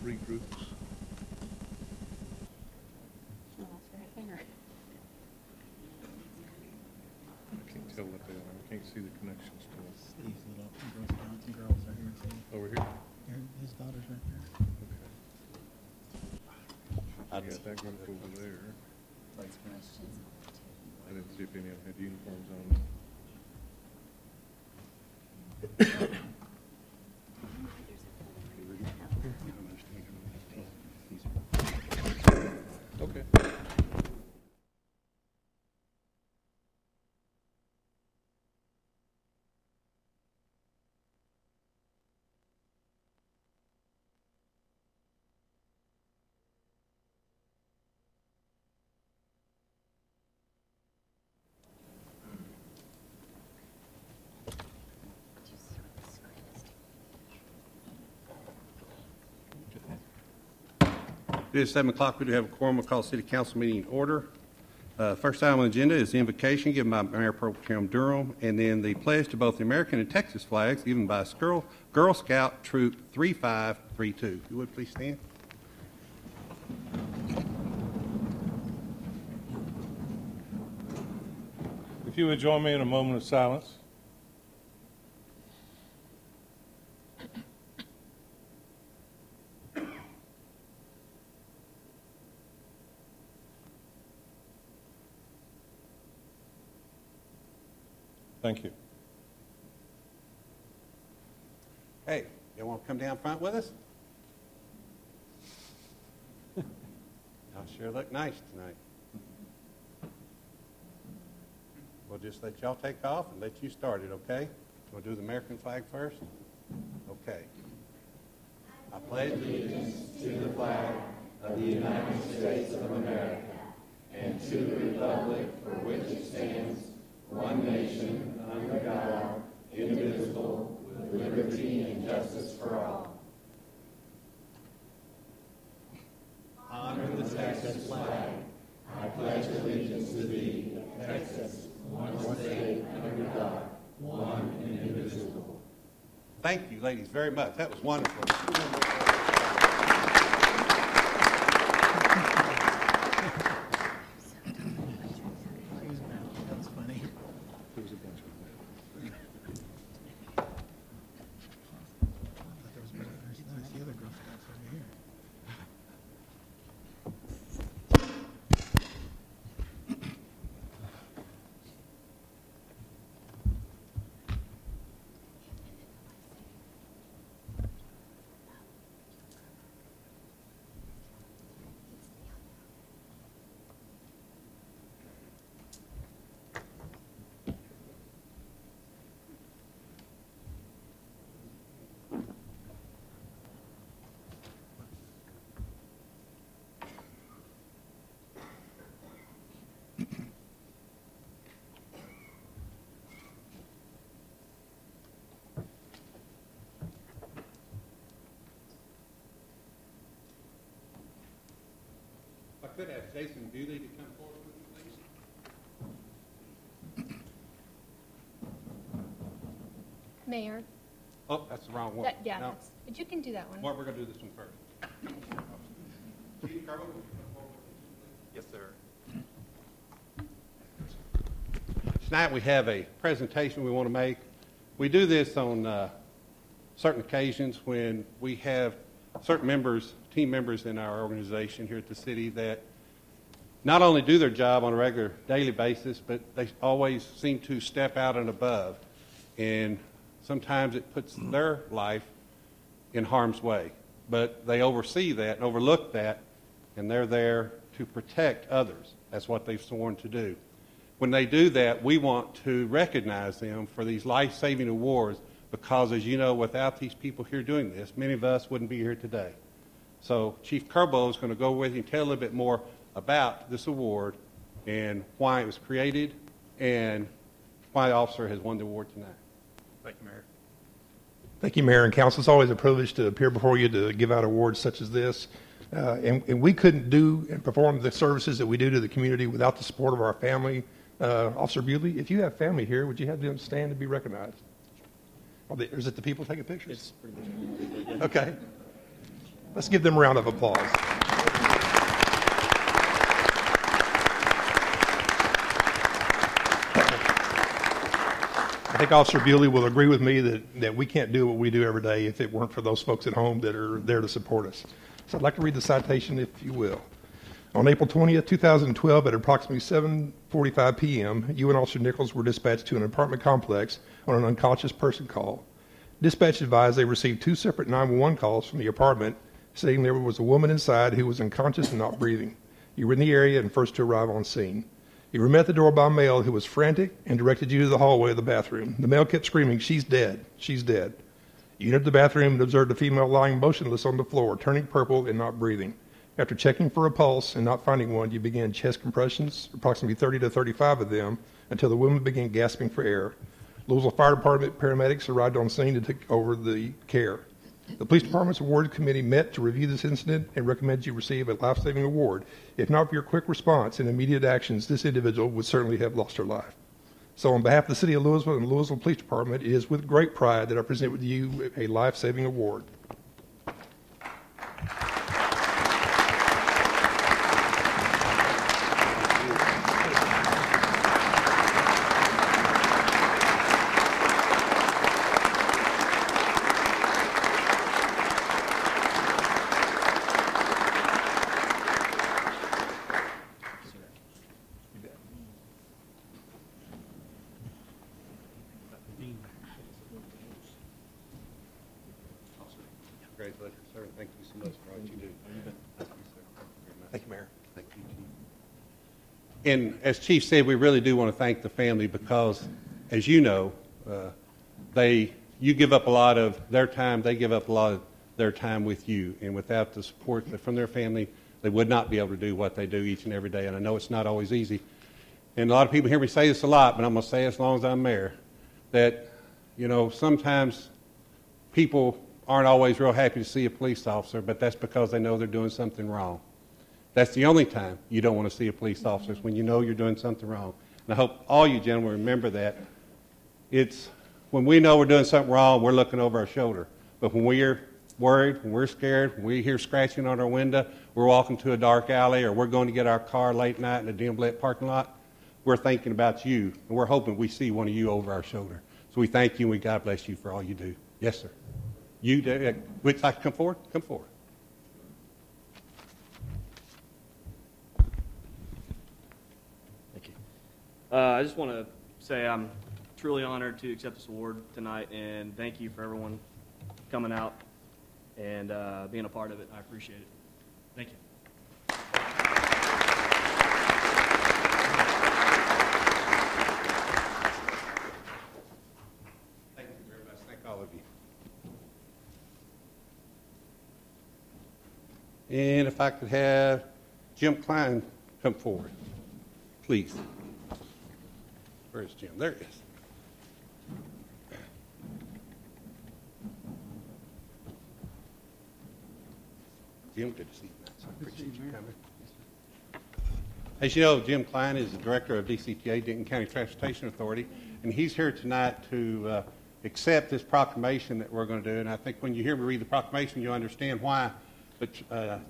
three groups. Oh, that's very finger. I can't tell what they are. I can't see the connections to them. Steve's little Girl Scouts and girls are here. See? Over here? His daughter's right there. Okay. I got that group over there. I didn't see if any of them had uniforms on. Okay. It is 7 o'clock. We do have a quorum. We'll call the City Council meeting in order. First item on the agenda is the invocation given by Mayor Pro Tem Durham, and then the pledge to both the American and Texas flags given by Girl Scout Troop 3532. If you would please stand. If you would join me in a moment of silence. Thank you. Hey, y'all want to come down front with us? Y'all sure look nice tonight. We'll just let y'all take off and let you start it, okay? We'll do the American flag first? Okay. I pledge allegiance to the flag of the United States of America and to the republic for which it stands, one nation, under God, indivisible, with liberty and justice for all. Honor the Texas flag. I pledge allegiance to thee, Texas, one state, under God, one and indivisible. Thank you, ladies, very much. That was wonderful. That's funny. There was a bunch of them. There's the other Girl Scouts over here. I could ask Jason Bewley to come forward with me, please. Mayor. Oh, that's the wrong one. Yeah, No. but you can do that one. Well, we're going to do this one first. Chief Carbo, would you come forward with me, please? Yes, sir. Tonight we have a presentation we want to make. We do this on certain occasions when we have certain members, team members in our organization here at the city that not only do their job on a regular daily basis, but they always seem to step out and above. And sometimes it puts their life in harm's way. But they oversee that and overlook that, and they're there to protect others. That's what they've sworn to do. When they do that, we want to recognize them for these life-saving awards because, as you know, without these people here doing this, many of us wouldn't be here today. So Chief Carbo is going to go with you and tell a little bit more about this award and why it was created and why the officer has won the award tonight. Thank you, Mayor. Thank you, Mayor and Council. It's always a privilege to appear before you to give out awards such as this. And we couldn't do and perform the services that we do to the community without the support of our family. Officer Bewley, if you have family here, would you have them stand to be recognized? Or is it the people taking pictures? It's pretty much. Okay. Let's give them a round of applause. I think Officer Bewley will agree with me that we can't do what we do every day if it weren't for those folks at home that are there to support us. So I'd like to read the citation, if you will. On April 20th, 2012, at approximately 7:45 p.m., you and Officer Nichols were dispatched to an apartment complex on an unconscious person call. Dispatch advised they received 2 separate 911 calls from the apartment saying there was a woman inside who was unconscious and not breathing. You were in the area and first to arrive on scene. You were met at the door by a male who was frantic and directed you to the hallway of the bathroom. The male kept screaming, "She's dead, she's dead." You entered the bathroom and observed a female lying motionless on the floor, turning purple and not breathing. After checking for a pulse and not finding one, you began chest compressions, approximately 30 to 35 of them, until the woman began gasping for air. Louisville Fire Department paramedics arrived on scene to take over the care. The police department's award committee met to review this incident and recommends you receive a life-saving award. If not for your quick response and immediate actions, this individual would certainly have lost her life. So on behalf of the City of Louisville and the Louisville Police Department, it is with great pride that I present with you a life-saving award. Congratulations, sir. Thank you so much for all that you do. Thank you, sir. Thank you, Mayor. Thank you, Chief. And as Chief said, we really do want to thank the family because, as you know, you give up a lot of their time, they give up a lot of their time with you. And without the support from their family, they would not be able to do what they do each and every day. And I know it's not always easy. And a lot of people hear me say this a lot, but I'm going to say it as long as I'm mayor, that, you know, sometimes people aren't always real happy to see a police officer, but that's because they know they're doing something wrong. That's the only time you don't want to see a police officer, is when you know you're doing something wrong. And I hope all you gentlemen remember that. It's when we know we're doing something wrong, we're looking over our shoulder. But when we're worried, when we're scared, when we hear scratching on our window, we're walking to a dark alley, or we're going to get our car late night in a dim lit parking lot, we're thinking about you, and we're hoping we see one of you over our shoulder. So we thank you, and we God bless you for all you do. Yes, sir. You do. Would you like to come forward? Come forward. Thank you. I just want to say I'm truly honored to accept this award tonight, and thank you for everyone coming out and being a part of it. I appreciate it. Thank you. Thank you very much. Thank all of you. And if I could have Jim Klein come forward, please. Where's Jim? There he is. Jim, good to see you, man. So I appreciate you coming. As you know, Jim Klein is the director of DCTA, Denton County Transportation Authority, and he's here tonight to accept this proclamation that we're going to do. And I think when you hear me read the proclamation, you'll understand why. But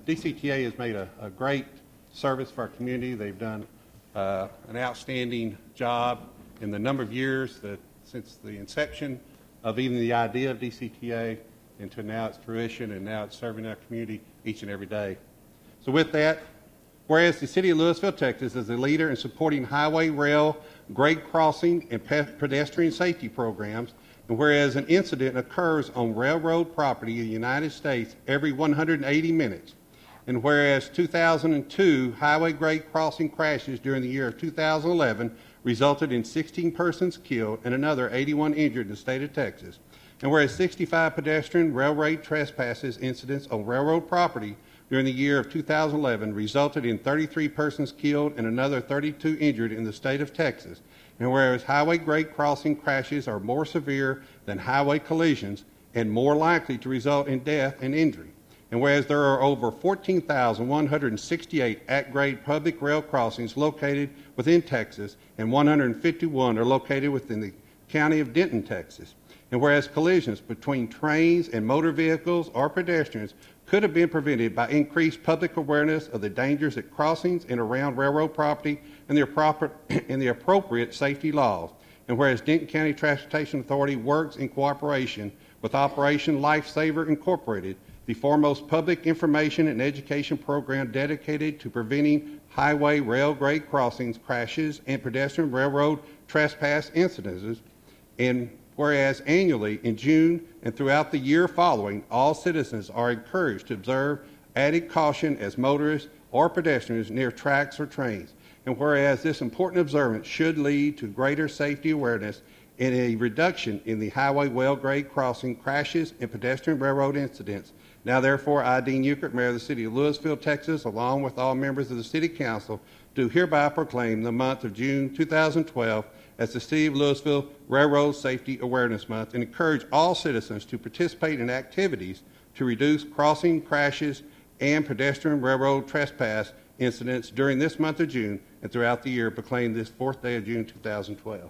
DCTA has made a great service for our community. They've done an outstanding job in the number of years since the inception of even the idea of DCTA into now its fruition, and now it's serving our community each and every day. So with that, whereas the City of Louisville, Texas is a leader in supporting highway, rail, grade crossing, and pedestrian safety programs, and whereas an incident occurs on railroad property in the United States every 180 minutes, and whereas 2002 highway grade crossing crashes during the year of 2011 resulted in 16 persons killed and another 81 injured in the state of Texas, and whereas 65 pedestrian railroad trespasses incidents on railroad property during the year of 2011 resulted in 33 persons killed and another 32 injured in the state of Texas, and whereas highway grade crossing crashes are more severe than highway collisions and more likely to result in death and injury, and whereas there are over 14,168 at-grade public rail crossings located within Texas and 151 are located within the county of Denton, Texas, and whereas collisions between trains and motor vehicles or pedestrians could have been prevented by increased public awareness of the dangers at crossings and around railroad property and the appropriate safety laws. And whereas Denton County Transportation Authority works in cooperation with Operation Lifesaver Incorporated, the foremost public information and education program dedicated to preventing highway rail grade crossings, crashes, and pedestrian railroad trespass incidents. And whereas annually in June and throughout the year following, all citizens are encouraged to observe added caution as motorists or pedestrians near tracks or trains. And whereas this important observance should lead to greater safety awareness and a reduction in the highway well grade crossing crashes and pedestrian railroad incidents. Now therefore, I, Dean Euchert, Mayor of the City of Louisville, Texas, along with all members of the City Council, do hereby proclaim the month of June 2012 as the City of Louisville Railroad Safety Awareness Month and encourage all citizens to participate in activities to reduce crossing crashes and pedestrian railroad trespass incidents during this month of June and throughout the year. Proclaim this 4th day of June 2012.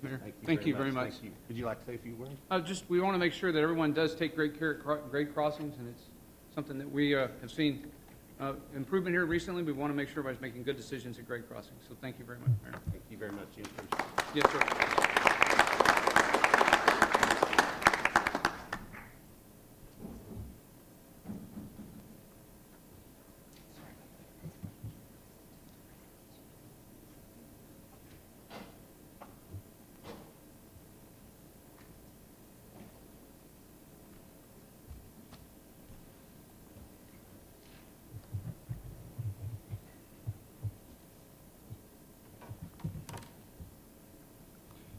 Mayor, thank you very much. Thank you. Would you like to say a few words? We want to make sure that everyone does take great care at grade crossings, and it's something that we have seen improvement here recently. We want to make sure everybody's making good decisions at grade crossings. So thank you very much, Mayor. Thank you very much. Yes, sir.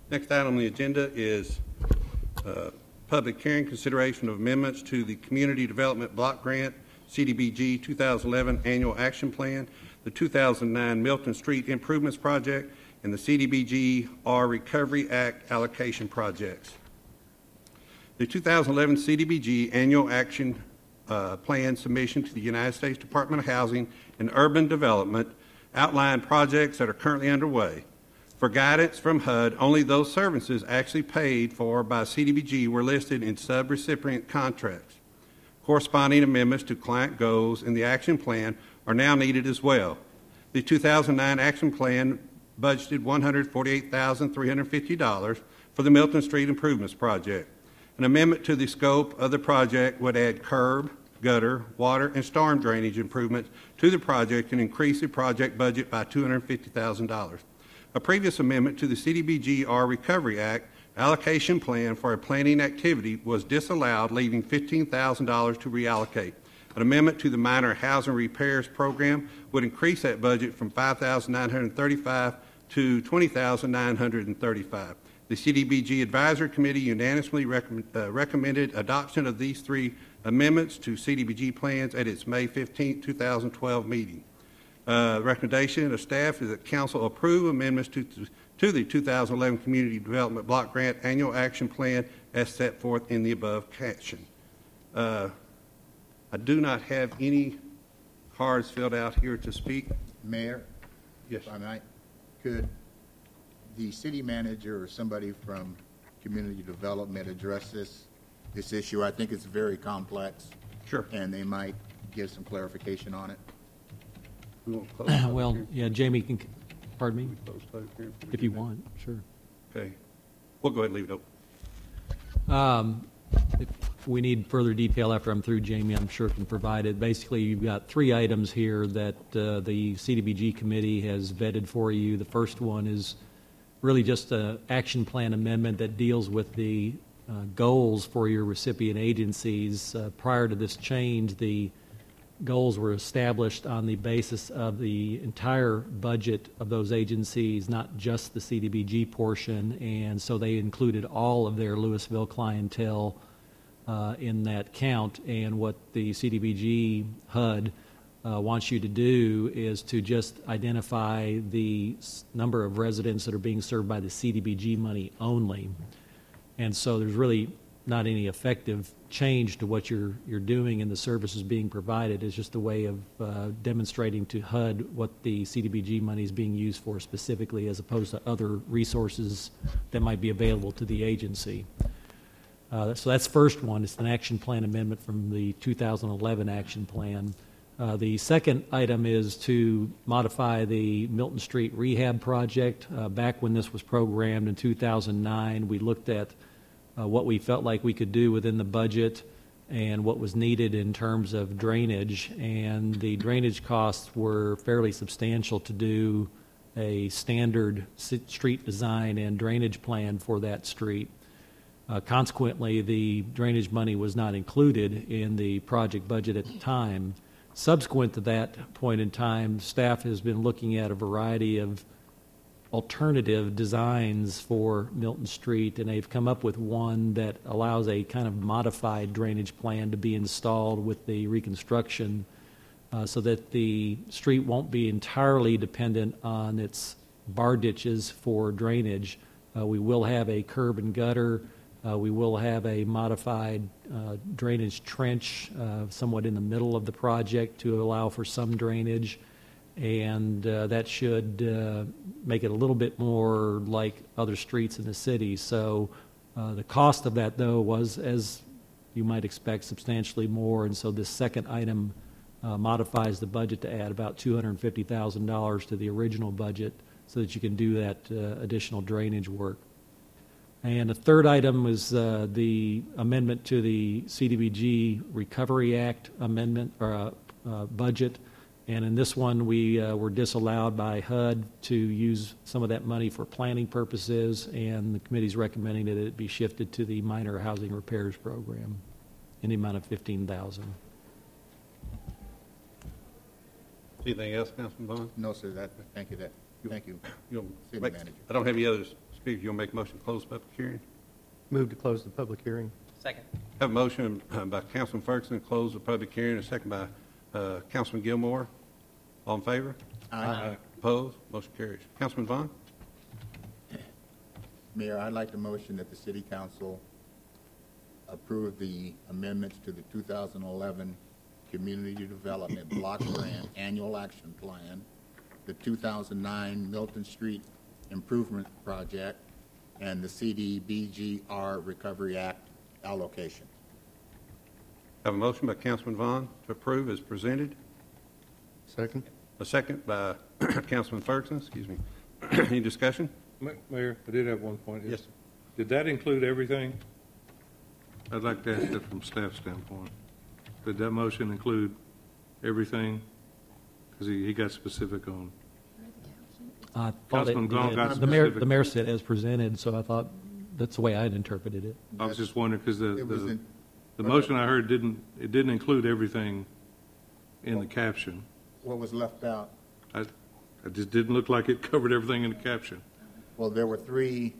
Next item on the agenda is public hearing, consideration of amendments to the Community Development Block Grant, CDBG 2011 Annual Action Plan, the 2009 Milton Street Improvements Project, and the CDBG R Recovery Act allocation projects. The 2011 CDBG Annual Action Plan submission to the United States Department of Housing and Urban Development outlined projects that are currently underway. For guidance from HUD, only those services actually paid for by CDBG were listed in sub-recipient contracts. Corresponding amendments to client goals in the action plan are now needed as well. The 2009 action plan budgeted $148,350 for the Milton Street Improvements Project. An amendment to the scope of the project would add curb, gutter, water, and storm drainage improvements to the project and increase the project budget by $250,000. A previous amendment to the CDBG R Recovery Act allocation plan for a planning activity was disallowed, leaving $15,000 to reallocate. An amendment to the minor housing repairs program would increase that budget from $5,935 to $20,935. The CDBG Advisory Committee unanimously recommended adoption of these three amendments to CDBG plans at its May 15, 2012 meeting. Recommendation of staff is that Council approve amendments to the 2011 Community Development Block Grant Annual Action Plan as set forth in the above caption. I do not have any cards filled out here to speak. Mayor? Yes. If I might, could the city manager or somebody from community development address this issue? I think it's very complex. Sure. And they might give some clarification on it. We won't close the Well, hearing. yeah, Jamie can, pardon me, Close the hearing. if you want, sure. Okay. We'll go ahead and leave it open. If we need further detail after I'm through, Jamie, I'm sure can provide it. Basically, you've got three items here that the CDBG committee has vetted for you. The first one is really just an action plan amendment that deals with the goals for your recipient agencies. Prior to this change, the goals were established on the basis of the entire budget of those agencies, not just the CDBG portion, and so they included all of their Louisville clientele in that count. And what the CDBG HUD wants you to do is to just identify the number of residents that are being served by the CDBG money only. And so there's really not any effective change to what you're doing and the services being provided. It's just a way of demonstrating to HUD what the CDBG money is being used for specifically, as opposed to other resources that might be available to the agency. So that's first one. It's an action plan amendment from the 2011 action plan. The second item is to modify the Milton Street rehab project. Back when this was programmed in 2009, we looked at what we felt like we could do within the budget and what was needed in terms of drainage. And the drainage costs were fairly substantial to do a standard street design and drainage plan for that street. Consequently, the drainage money was not included in the project budget at the time. Subsequent to that point in time, staff has been looking at a variety of alternative designs for Milton Street, and they've come up with one that allows a kind of modified drainage plan to be installed with the reconstruction so that the street won't be entirely dependent on its bar ditches for drainage. We will have a curb and gutter. We will have a modified drainage trench somewhat in the middle of the project to allow for some drainage, and that should make it a little bit more like other streets in the city. So the cost of that, though, was, as you might expect, substantially more, and so this second item modifies the budget to add about $250,000 to the original budget so that you can do that additional drainage work. And the third item was the amendment to the CDBG Recovery Act amendment or budget. And in this one, we were disallowed by HUD to use some of that money for planning purposes, and the committee's recommending that it be shifted to the minor housing repairs program in the amount of $15,000. Anything else, Councilman Bond? No, sir, thank you. Thank you, City Manager. I don't have any others. Speaker, you'll make a motion to close the public hearing? Move to close the public hearing. Second. Have a motion by Councilman Ferguson to close the public hearing, and a second by Councilman Gilmore. All in favor? Aye. Opposed? Motion carries. Councilman Vaughn? Mayor, I'd like to motion that the City Council approve the amendments to the 2011 Community Development Block Grant Annual Action Plan, the 2009 Milton Street Improvement Project, and the CDBGR Recovery Act allocation. Have a motion by Councilman Vaughn to approve as presented. Second. A second by Councilman Ferguson. Excuse me. Any discussion? Mayor, I did have one point. Yes. Did that include everything? I'd like to ask that from staff standpoint. Did that motion include everything? Because he got specific on. I thought Councilman Gong got the mayor specific. said as presented, so I thought that's the way I'd interpreted it. I was just wondering because It the motion I heard didn't include everything in the caption. What was left out? It just didn't look like it covered everything in the caption. Well, there were three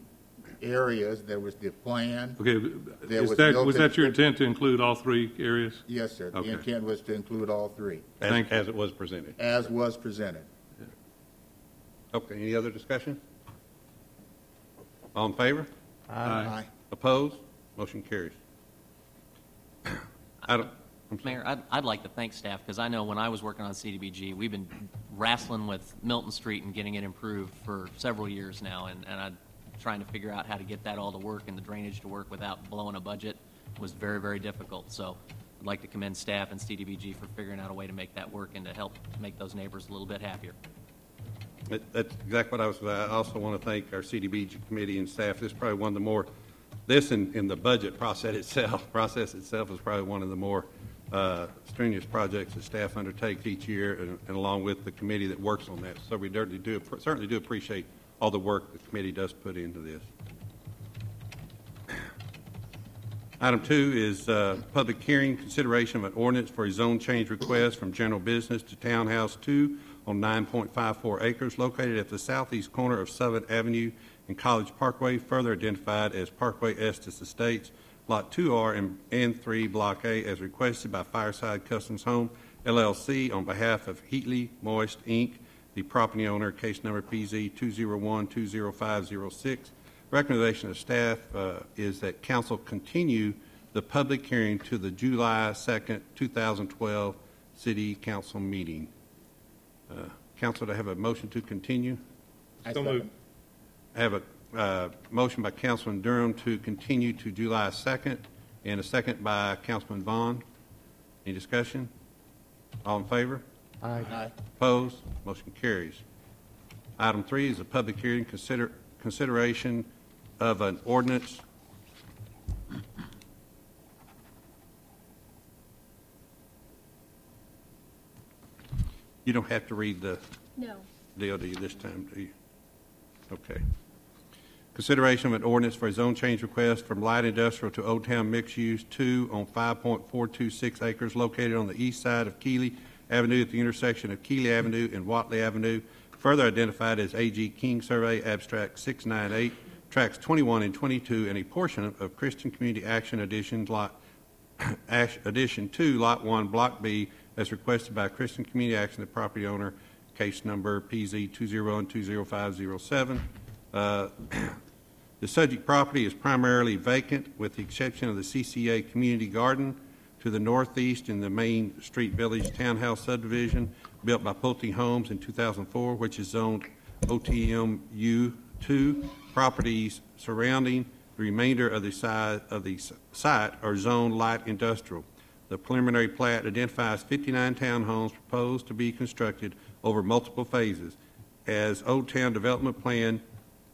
areas. There was the plan. Okay, There was was that your Milton- intent to include all three areas? Yes, sir. The Okay. intent was to include all three, As it was presented. as was presented. Okay, any other discussion? All in favor? Aye. Opposed? Motion carries. Mayor, I'd like to thank staff, because I know when I was working on CDBG, we've been wrestling with Milton Street and getting it improved for several years now, and I'm trying to figure out how to get that all to work and the drainage to work without blowing a budget was very, very difficult. So I'd like to commend staff and CDBG for figuring out a way to make that work and to help make those neighbors a little bit happier. That's exactly what I was. I also want to thank our CDBG committee and staff. This is probably one of the more. This in the budget process itself is probably one of the more strenuous projects that staff undertakes each year, and along with the committee that works on that. So we certainly do appreciate all the work the committee does put into this. Item 2 is public hearing, consideration of an ordinance for a zone change request from general business to townhouse 2 on 9.54 acres located at the southeast corner of 7th Avenue and College Parkway, further identified as Parkway Estes Estates, Lot 2R and 3, Block A, as requested by Fireside Customs Home, LLC, on behalf of Heatley Moist, Inc., the property owner, case number PZ 201-20506. Recommendation of staff is that council continue the public hearing to the July 2nd, 2012 City Council meeting. Council, to have a motion to continue? So moved. I have Motion by Councilman Durham to continue to July 2nd, and a second by Councilman Vaughn. Any discussion? All in favor? Aye. Opposed? Motion carries. Item 3 is a public hearing, consideration of an ordinance You don't have to read the No. deal, do you, this time, do you? Okay. Consideration of an ordinance for a zone change request from light industrial to Old Town Mixed Use 2 on 5.426 acres located on the east side of Keeley Avenue at the intersection of Keeley Avenue and Watley Avenue, further identified as A.G. King Survey Abstract 698, tracks 21 and 22, and a portion of Christian Community Action Addition 2, Lot 1, Block B, as requested by Christian Community Action, the property owner, case number PZ 201-20507. The subject property is primarily vacant with the exception of the CCA Community Garden to the northeast in the Main Street Village Townhouse subdivision built by Pulte Homes in 2004, which is zoned OTMU2. Properties surrounding the remainder of the site are zoned light industrial. The preliminary plat identifies 59 townhomes proposed to be constructed over multiple phases. As Old Town Development Plan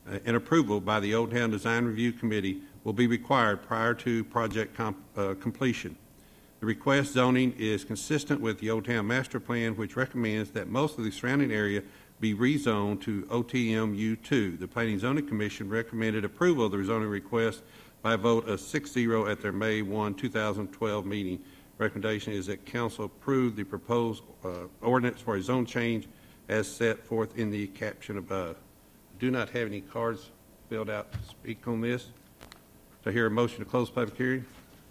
and approval by the Old Town Design Review Committee will be required prior to project completion. The request zoning is consistent with the Old Town Master Plan, which recommends that most of the surrounding area be rezoned to OTMU2. The Planning and Zoning Commission recommended approval of the rezoning request by a vote of 6-0 at their May 1, 2012 meeting. Recommendation is that Council approve the proposed ordinance for a zone change as set forth in the caption above. Do not have any cards filled out to speak on this. Do I hear a motion to close public hearing?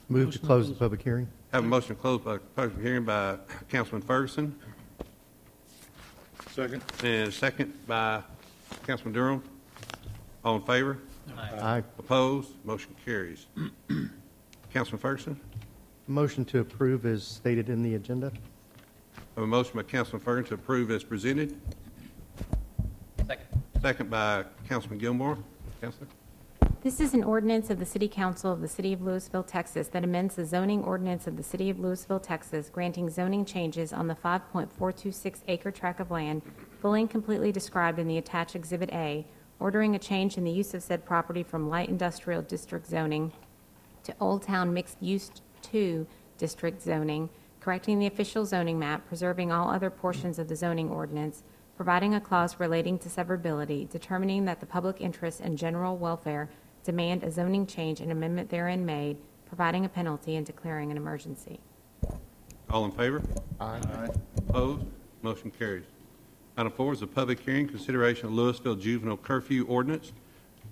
Move to close the public hearing. Have a motion to close public hearing by Councilman Ferguson. Second. And a second by Councilman Durham. All in favor? Aye. Opposed? Motion carries. Councilman Ferguson? Motion to approve is stated in the agenda. I have a motion by Councilman Ferguson to approve as presented. Second. Second by Councilman Gilmore. Councilor? This is an ordinance of the City Council of the City of Louisville, Texas that amends the zoning ordinance of the City of Louisville, Texas, granting zoning changes on the 5.426 acre tract of land fully and completely described in the attached Exhibit A, ordering a change in the use of said property from light industrial district zoning to Old Town Mixed Use 2 district zoning, correcting the official zoning map, preserving all other portions of the zoning ordinance, providing a clause relating to severability, determining that the public interest and general welfare demand a zoning change and amendment therein made, providing a penalty, and declaring an emergency. All in favor? Aye. Opposed? Motion carries. Item 4 is a public hearing, consideration of Louisville Juvenile Curfew Ordinance.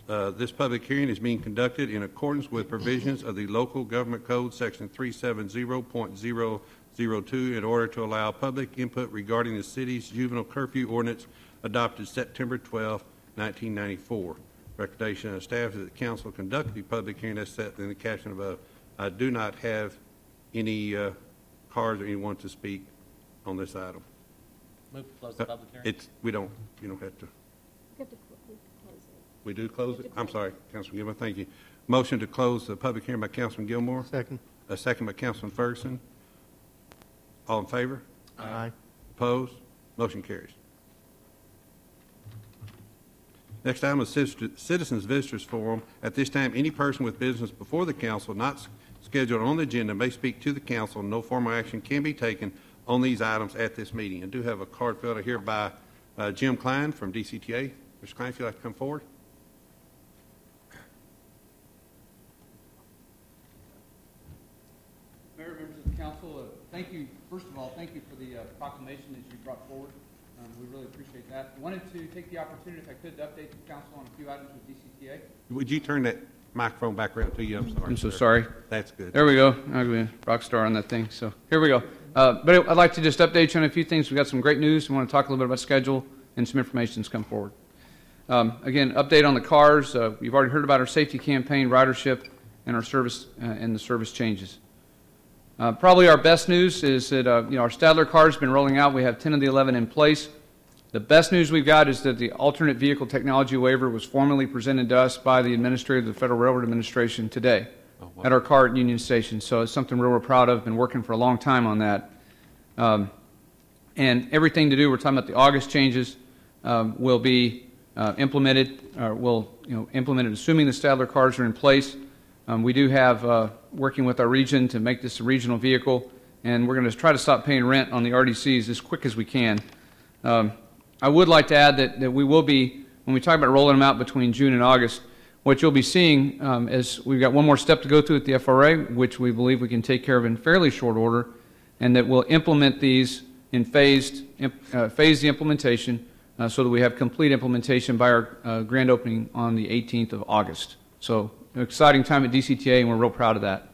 This public hearing is being conducted in accordance with provisions of the Local Government Code, Section 370.002, in order to allow public input regarding the city's juvenile curfew ordinance adopted September 12, 1994. Recommendation of staff is that the council conduct the public hearing as set in the caption above. I do not have any cards or anyone to speak on this item. Move to close the public hearing. You don't have to. We do close it? I'm sorry, Councilman Gilmore, thank you. Motion to close the public hearing by Councilman Gilmore. Second. A second by Councilman Ferguson. All in favor? Aye. Opposed? Motion carries. Next item is Citizens Visitors Forum. At this time, any person with business before the council not scheduled on the agenda may speak to the council. No formal action can be taken on these items at this meeting. I do have a card filled out here by Jim Klein from DCTA. Mr. Klein, if you'd like to come forward. Mayor, members of the council, thank you. First of all, thank you for the proclamation that you brought forward. We really appreciate that. I wanted to take the opportunity, if I could, to update the council on a few items with DCTA. Would you turn that microphone back around to you? I'm sorry. I'm so sorry. That's good. There we go. I'll be a rock star on that thing. So here we go. But I'd like to just update you on a few things. We've got some great news. We want to talk a little bit about schedule and some information that's come forward. Again, update on the cars. You've already heard about our safety campaign, ridership, and our service and the service changes. Probably our best news is that our Stadler car has been rolling out. We have 10 of the 11 in place. The best news we've got is that the alternate vehicle technology waiver was formally presented to us by the administrator of the Federal Railroad Administration today at our car at Union Station. So it's something we're proud of. Been working for a long time on that. And everything to do, we're talking about the August changes, will be implemented, implemented assuming the Stadler cars are in place. We do have working with our region to make this a regional vehicle, and we're going to try to stop paying rent on the RDCs as quick as we can. I would like to add that we will be, when we talk about rolling them out between June and August, what you'll be seeing is we've got one more step to go through at the FRA, which we believe we can take care of in fairly short order, and that we'll implement these in phased the implementation so that we have complete implementation by our grand opening on the 18th of August. So an exciting time at DCTA, and we're real proud of that.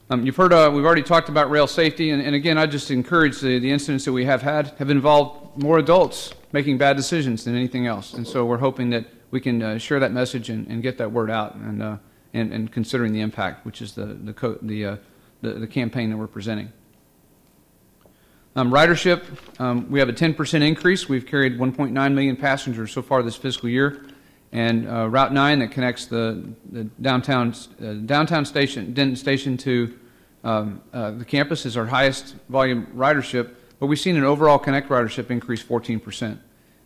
You've heard, we've already talked about rail safety, and again, I just encourage the incidents that we have had have involved more adults making bad decisions than anything else. And so we're hoping that we can share that message and get that word out, and considering the impact, which is the campaign that we're presenting. Ridership, we have a 10% increase. We've carried 1.9 million passengers so far this fiscal year. And Route 9 that connects the downtown station, Denton Station, to the campus is our highest volume ridership. But we've seen an overall Connect ridership increase 14%.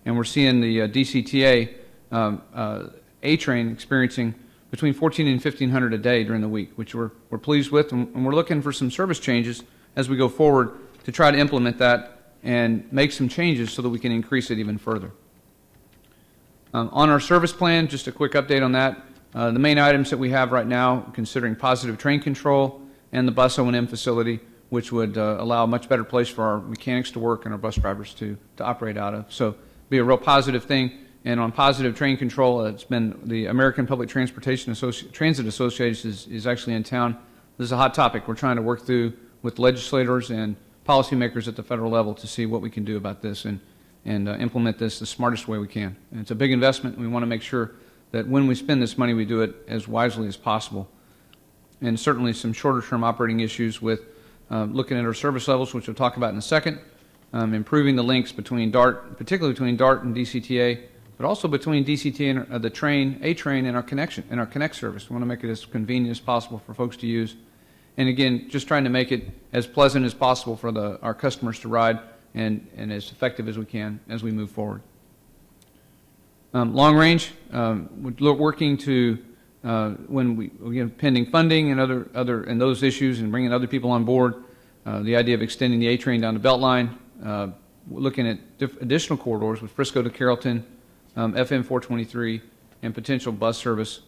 And we're seeing the DCTA A-Train experiencing between 1,400 and 1,500 a day during the week, which we're pleased with. And we're looking for some service changes as we go forward to try to implement that and make some changes so that we can increase it even further. On our service plan, just a quick update on that. The main items that we have right now, considering positive train control and the bus O&M facility, which would allow a much better place for our mechanics to work and our bus drivers to operate out of. So be a real positive thing. And on positive train control, it's been the American Public Transit Association is actually in town. This is a hot topic we're trying to work through with legislators and policymakers at the federal level to see what we can do about this and implement this the smartest way we can. And it's a big investment, and we want to make sure that when we spend this money, we do it as wisely as possible. And certainly some shorter-term operating issues with looking at our service levels, which we'll talk about in a second, improving the links between DART, particularly between DART and DCTA, but also between DCTA and the train, A-Train, and our Connect service. We want to make it as convenient as possible for folks to use. And again, just trying to make it as pleasant as possible for our customers to ride, and as effective as we can as we move forward. Long range, we're working to pending funding and other those issues, and bringing other people on board. The idea of extending the A-Train down the Beltline, looking at additional corridors with Frisco to Carrollton, FM 423, and potential bus service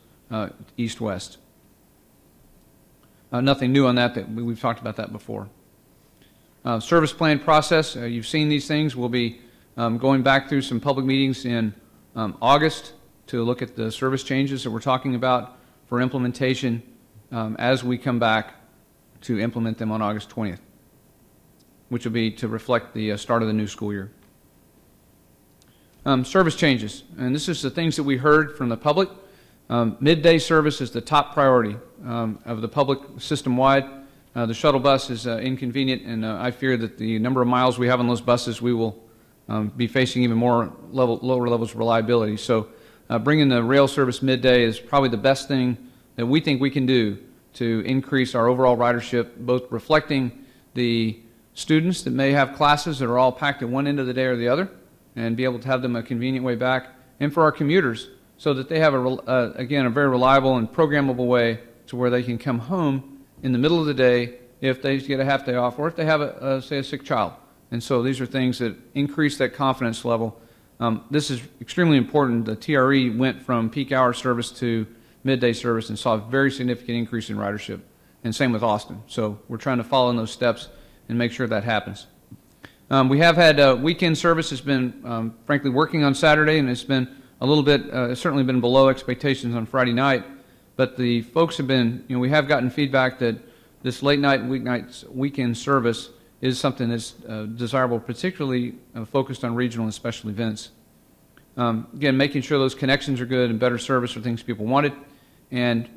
east-west. Nothing new on that we've talked about that before. Service plan process, you've seen these things. We'll be going back through some public meetings in August to look at the service changes that we're talking about for implementation as we come back to implement them on August 20th, which will be to reflect the start of the new school year. Service changes, and this is the things that we heard from the public. Midday service is the top priority of the public system-wide. The shuttle bus is inconvenient, and I fear that the number of miles we have on those buses, we will be facing even more lower levels of reliability. So bringing the rail service midday is probably the best thing that we think we can do to increase our overall ridership, both reflecting the students that may have classes that are all packed at one end of the day or the other, and be able to have them a convenient way back, and for our commuters so that they have, again, a very reliable and programmable way to where they can come home in the middle of the day if they get a half day off, or if they have, say, a sick child. And so these are things that increase that confidence level. This is extremely important. The TRE went from peak hour service to midday service and saw a very significant increase in ridership, and same with Austin. So we're trying to follow in those steps and make sure that happens. We have had weekend service has been, frankly, working on Saturday, and it's been a little bit, it's certainly been below expectations on Friday night. But the folks have been, we have gotten feedback that this late night and weekend service is something that's desirable, particularly focused on regional and special events. Again, making sure those connections are good and better service are things people wanted, and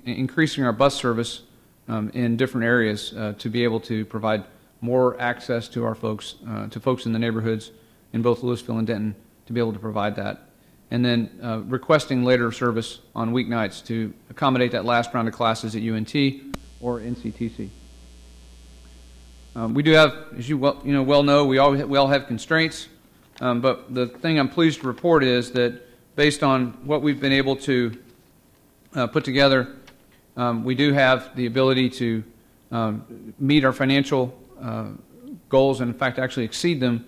increasing our bus service in different areas to be able to provide more access to our folks, to folks in the neighborhoods in both Louisville and Denton to be able to provide that. And then requesting later service on weeknights to accommodate that last round of classes at UNT or NCTC. We do have, as you well know, we all have constraints, but the thing I'm pleased to report is that based on what we've been able to put together, we do have the ability to meet our financial goals and, in fact, actually exceed them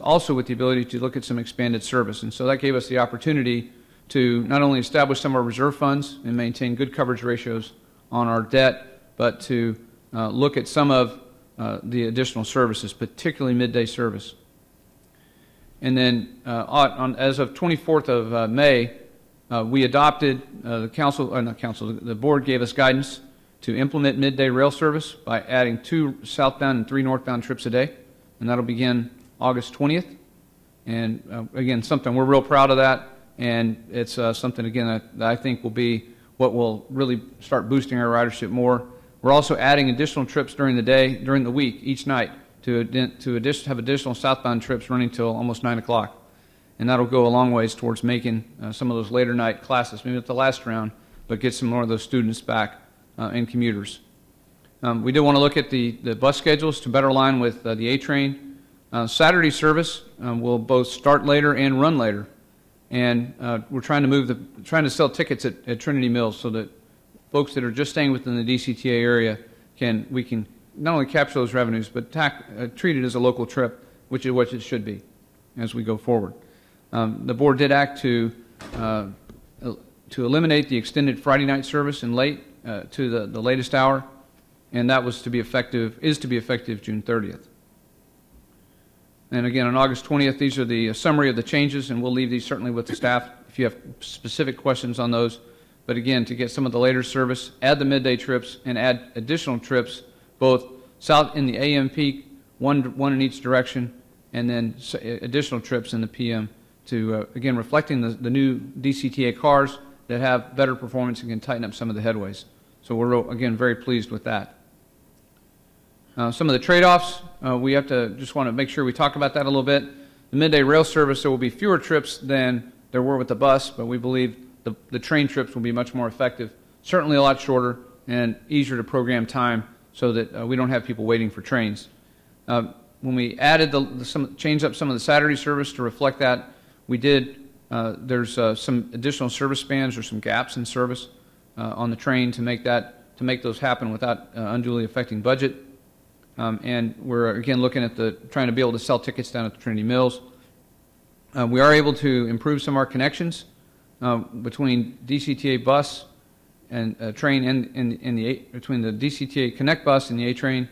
also with the ability to look at some expanded service. And so that gave us the opportunity to not only establish some of our reserve funds and maintain good coverage ratios on our debt, but to look at some of the additional services, particularly midday service. And then as of 24th of May, we adopted, the board gave us guidance to implement midday rail service by adding 2 southbound and 3 northbound trips a day, and that'll begin August 20th. And again, something we're real proud of that, and it's something, again, that I think will be what will really start boosting our ridership more. We're also adding additional trips during the day, during the week, each night, to have additional southbound trips running till almost 9 o'clock. And that'll go a long ways towards making some of those later night classes, maybe at the last round, but get some more of those students back and commuters. We do want to look at the bus schedules to better align with the A train. Saturday service will both start later and run later. And we're trying to sell tickets at Trinity Mills so that folks that are just staying within the DCTA area we can not only capture those revenues, but treat it as a local trip, which is what it should be as we go forward. The board did act to eliminate the extended Friday night service and late to the latest hour, and that is to be effective June 30th. And again, on August 20th, these are the summary of the changes, and we'll leave these certainly with the staff if you have specific questions on those. But again, to get some of the later service, add the midday trips, and add additional trips, both south in the AM peak, one in each direction, and then additional trips in the PM to, again, reflecting the new DCTA cars that have better performance and can tighten up some of the headways. So we're, again, very pleased with that. Some of the trade-offs, we have to just want to make sure we talk about that a little bit. The midday rail service, there will be fewer trips than there were with the bus, but we believe the train trips will be much more effective, certainly a lot shorter and easier to program time so that we don't have people waiting for trains. When we added changed up some of the Saturday service to reflect that, we did, there's some additional service spans or some gaps in service on the train to make those happen without unduly affecting budget. And we're, again, looking at trying to be able to sell tickets down at the Trinity Mills. We are able to improve some of our connections between DCTA bus and train and between the DCTA Connect bus and the A train,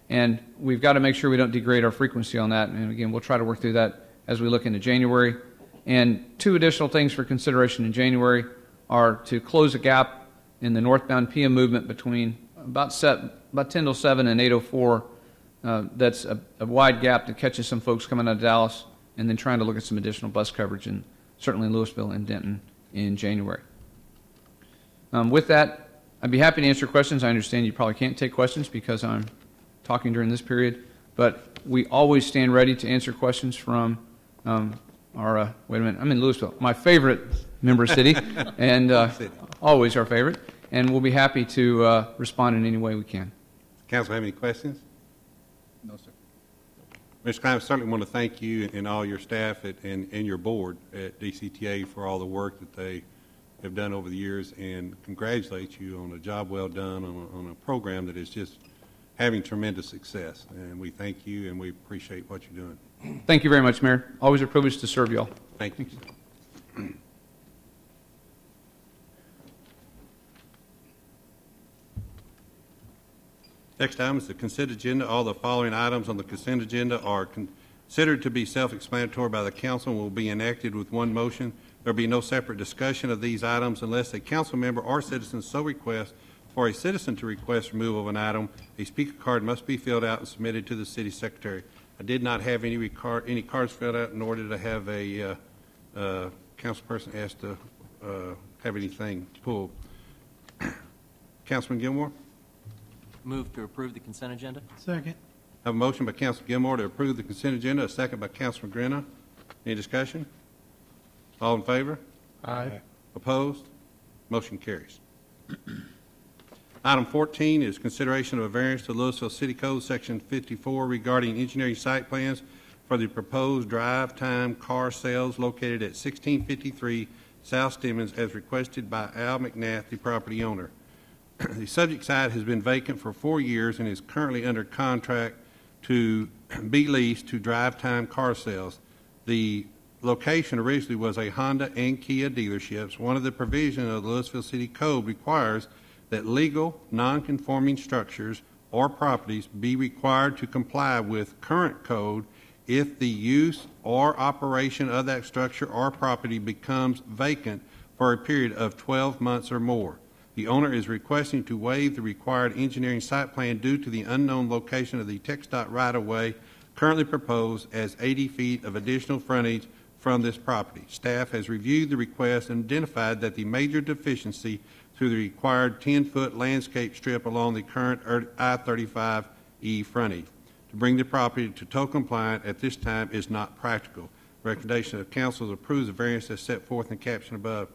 and we've got to make sure we don't degrade our frequency on that. And again, we'll try to work through that as we look into January. And 2 additional things for consideration in January are to close a gap in the northbound PM movement between about 10 till 7 and 8:04. That's a wide gap that catches some folks coming out of Dallas, and then trying to look at some additional bus coverage, and certainly in Louisville and Denton in January. With that, I'd be happy to answer questions. I understand you probably can't take questions because I'm talking during this period, but we always stand ready to answer questions from our, wait a minute, I'm in Louisville, my favorite member city, and always our favorite, and we'll be happy to respond in any way we can. Council, have any questions? No, sir. Mr. Klein, I certainly want to thank you and all your staff and your board at DCTA for all the work that they have done over the years, and congratulate you on a job well done on a program that is just having tremendous success. And we thank you, and we appreciate what you're doing. Thank you very much, Mayor. Always a privilege to serve you all. Thank you. Next item is the consent agenda. All the following items on the consent agenda are considered to be self-explanatory by the council and will be enacted with one motion. There will be no separate discussion of these items unless a council member or citizen so requests. For a citizen to request removal of an item, a speaker card must be filled out and submitted to the city secretary. I did not have any cards filled out, nor did I have a council person asked to have anything pulled. Councilman Gilmore? Move to approve the consent agenda? Second. Have a motion by Councilman Gilmore to approve the consent agenda, a second by Councilman Grenna. Any discussion? All in favor? Aye. Opposed? Motion carries. Item 14 is consideration of a variance to Louisville City Code, Section 54, regarding engineering site plans for the proposed drive-time car sales located at 1653 South Stemmons, as requested by Al McNath, the property owner. The subject site has been vacant for 4 years and is currently under contract to be leased to drive-time car sales. The location originally was a Honda and Kia dealerships. One of the provisions of the Louisville City Code requires that legal, non-conforming structures or properties be required to comply with current code if the use or operation of that structure or property becomes vacant for a period of 12 months or more. The owner is requesting to waive the required engineering site plan due to the unknown location of the TxDOT right-of-way currently proposed as 80 feet of additional frontage from this property. Staff has reviewed the request and identified that the major deficiency through the required 10-foot landscape strip along the current I-35E frontage. To bring the property to total compliant at this time is not practical. Recommendation of council is approves the variance as set forth in caption above.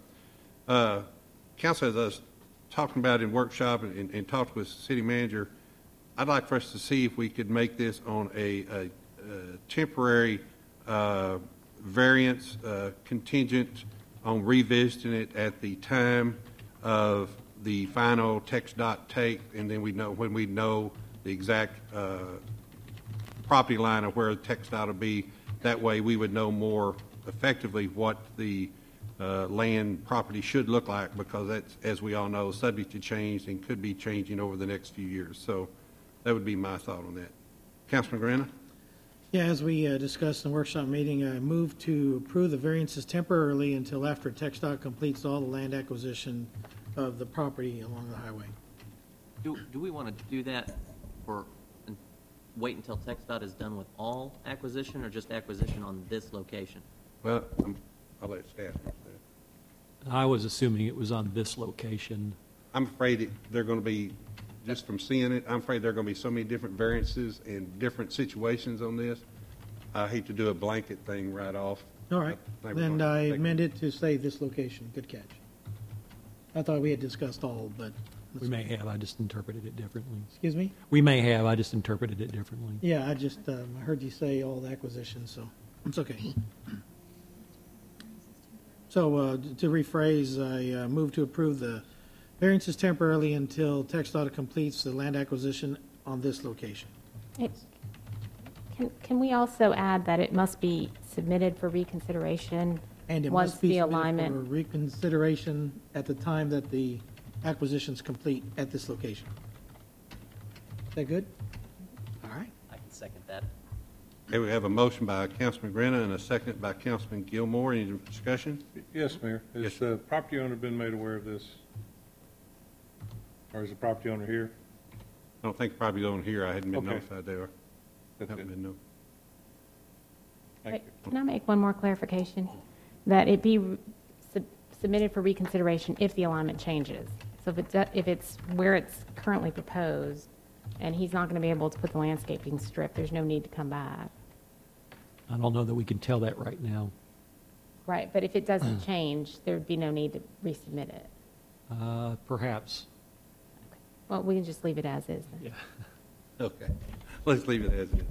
Council, as I was talking about in workshop and talked with the city manager, I'd like for us to see if we could make this on a temporary variance contingent on revisiting it at the time of the final TxDOT take, and then when we know the exact property line of where the TxDOT will be. That way we would know more effectively what the land property should look like, because that's, as we all know, subject to change and could be changing over the next few years. So that would be my thought on that. Councilman Grenna? Yeah, as we discussed in the workshop meeting, I move to approve the variances temporarily until after TxDOT completes all the land acquisition of the property along the highway. Do we want to do that for, and wait until TxDOT is done with all acquisition, or just acquisition on this location? Well, I'll let staff answer that. I was assuming it was on this location. I'm afraid they're going to be, just from seeing it, I'm afraid there are going to be so many different variances and different situations on this. I hate to do a blanket thing right off. All right, then I amend it to say this location. Good catch. I thought we had discussed all, but. We may have, I just interpreted it differently. Excuse me? We may have, I just interpreted it differently. Yeah, I just, I heard you say all the acquisitions, so it's okay. So to rephrase, I move to approve the variances temporarily until TxDOT completes the land acquisition on this location. Can we also add that it must be submitted for reconsideration And it once must be the submitted alignment? for reconsideration at the time that the acquisition's complete at this location. Is that good? All right. I can second that. Okay, we have a motion by Councilman Grenna and a second by Councilman Gilmore. Any discussion? Yes, Mayor. Has the property owner been made aware of this? Or is the property owner here? I don't think probably on here. I hadn't been Okay. notified they were. That's Haven't it. been notified. Thank Wait, you. Can I make one more clarification? That it be submitted for reconsideration if the alignment changes. So if it's where it's currently proposed, and he's not going to be able to put the landscaping strip, there's no need to come back. I don't know that we can tell that right now. Right, but if it doesn't change, there'd be no need to resubmit it. Perhaps. Well, we can just leave it as is then. Yeah. Okay. Let's leave it as it is.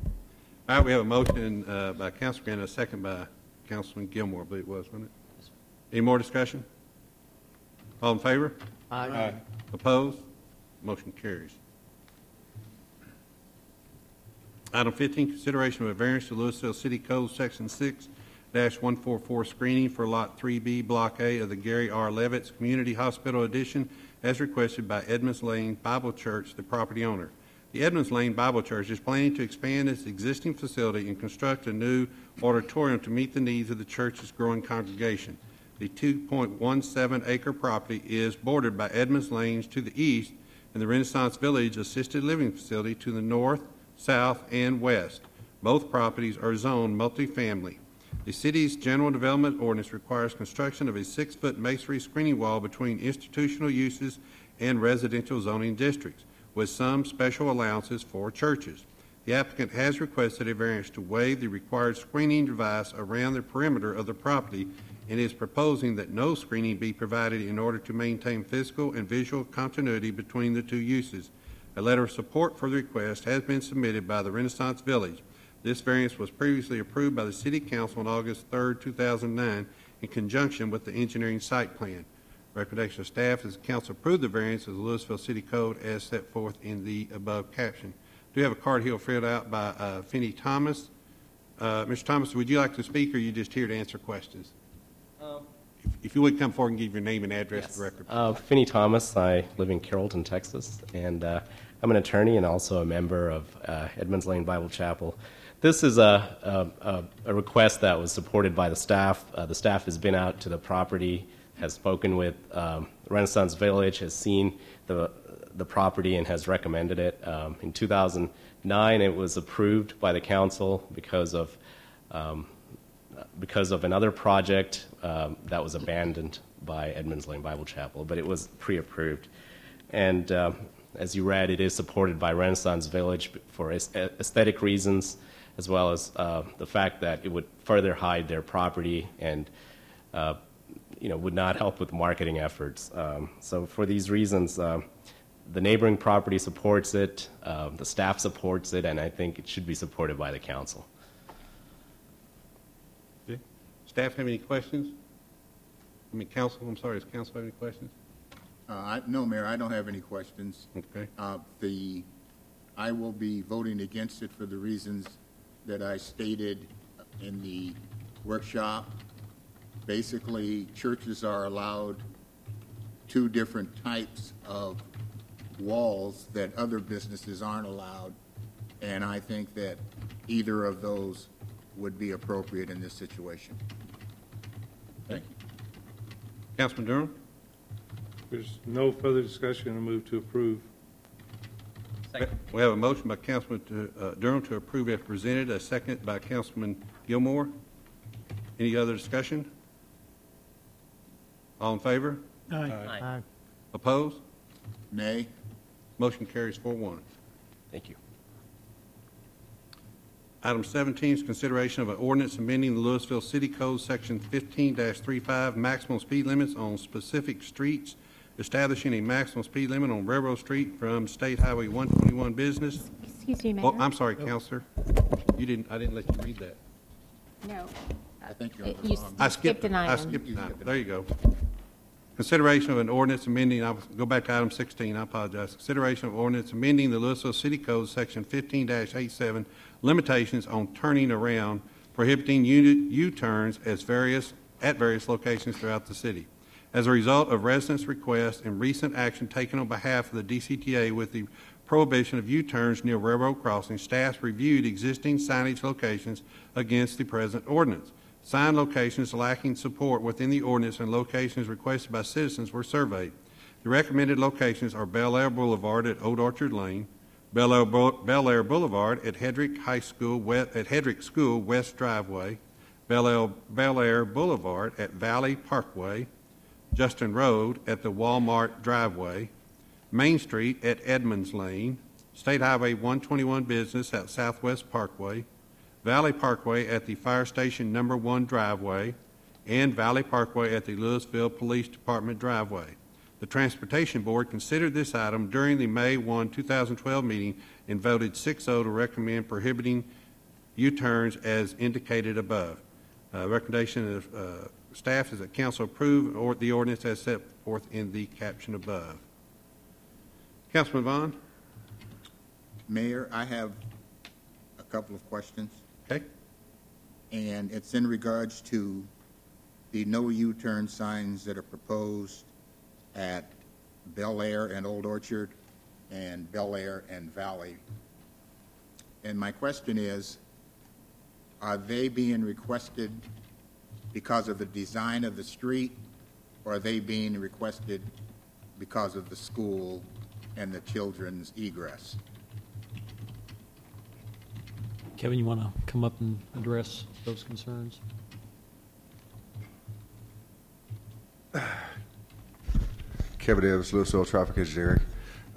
All right, we have a motion by Councilman Grenna, a second by Councilman Gilmore, I believe it was, wasn't it? Any more discussion? All in favor? Aye. Opposed? Motion carries. Item 15, consideration of a variance to Louisville City Code Section 6-144 screening for Lot 3B, Block A of the Gary R. Levitz Community Hospital Addition as requested by Edmonds Lane Bible Church, the property owner. The Edmonds Lane Bible Church is planning to expand its existing facility and construct a new auditorium to meet the needs of the church's growing congregation. The 2.17-acre property is bordered by Edmonds Lanes to the east and the Renaissance Village Assisted Living Facility to the north, south, and west. Both properties are zoned multifamily. The city's general development ordinance requires construction of a 6-foot masonry screening wall between institutional uses and residential zoning districts. with some special allowances for churches. The applicant has requested a variance to waive the required screening device around the perimeter of the property and is proposing that no screening be provided in order to maintain physical and visual continuity between the two uses. A letter of support for the request has been submitted by the Renaissance Village. This variance was previously approved by the City Council on August 3, 2009, in conjunction with the engineering site plan. Recommendation of staff is the council approve the variance of the Louisville City Code as set forth in the above caption. Do you have a card here filled out by Finney Thomas? Mr. Thomas, would you like to speak, or are you just here to answer questions? If you would come forward and give your name and address to the record. Finney Thomas. I live in Carrollton, Texas, and I'm an attorney and also a member of Edmonds Lane Bible Chapel. This is a request that was supported by the staff. The staff has been out to the property, has spoken with Renaissance Village, has seen the property and has recommended it. In 2009, it was approved by the council because of another project that was abandoned by Edmonds Lane Bible Chapel, but it was pre-approved. And as you read, it is supported by Renaissance Village for aesthetic reasons, as well as the fact that it would further hide their property and would not help with marketing efforts. So for these reasons, the neighboring property supports it, the staff supports it, and I think it should be supported by the council. Okay. Staff have any questions? Council, I'm sorry, does council have any questions? No, Mayor, I don't have any questions. Okay. I will be voting against it for the reasons that I stated in the workshop. Basically, churches are allowed two different types of walls that other businesses aren't allowed, and I think that either of those would be appropriate in this situation. Thank you. Councilman Durham? There's no further discussion. I move to approve. Second. We have a motion by Councilman Durham to approve as presented, a second by Councilman Gilmore. Any other discussion? All in favor? Aye. Aye. Opposed? Nay. Motion carries 4-1. Thank you. Item 17 is consideration of an ordinance amending the Louisville City Code, Section 15-35, maximum speed limits on specific streets, establishing a maximum speed limit on Railroad Street from State Highway 121 business. Excuse me, Mayor. Oh, I'm sorry, Counselor. I didn't let you read that. No. I think you're You I skipped an I item. skipped an item. There you go. Consideration of an ordinance amending, I'll go back to item 16, I apologize. Consideration of ordinance amending the Louisville City Code, Section 15-87, limitations on turning around, prohibiting U-turns at various locations throughout the city. As a result of residents' requests and recent action taken on behalf of the DCTA with the prohibition of U-turns near railroad crossings, staff reviewed existing signage locations against the present ordinance. Signed locations lacking support within the ordinance and locations requested by citizens were surveyed. The recommended locations are Bel Air Boulevard at Old Orchard Lane, Bel Air Boulevard at Hedrick School West Driveway, Bel Air Boulevard at Valley Parkway, Justin Road at the Walmart Driveway, Main Street at Edmonds Lane, State Highway 121 Business at Southwest Parkway, Valley Parkway at the Fire Station No. 1 Driveway, and Valley Parkway at the Louisville Police Department Driveway. The Transportation Board considered this item during the May 1, 2012 meeting and voted 6-0 to recommend prohibiting U-turns as indicated above. Recommendation of staff is that council approve the ordinance as set forth in the caption above. Councilman Vaughn? Mayor, I have a couple of questions. Okay. And it's in regards to the no U-turn signs that are proposed at Bel Air and Old Orchard and Bel Air and Valley. And my question is, are they being requested because of the design of the street, or are they being requested because of the school and the children's egress? Kevin, you want to come up and address those concerns? Kevin Davis, Louisville Traffic Engineering.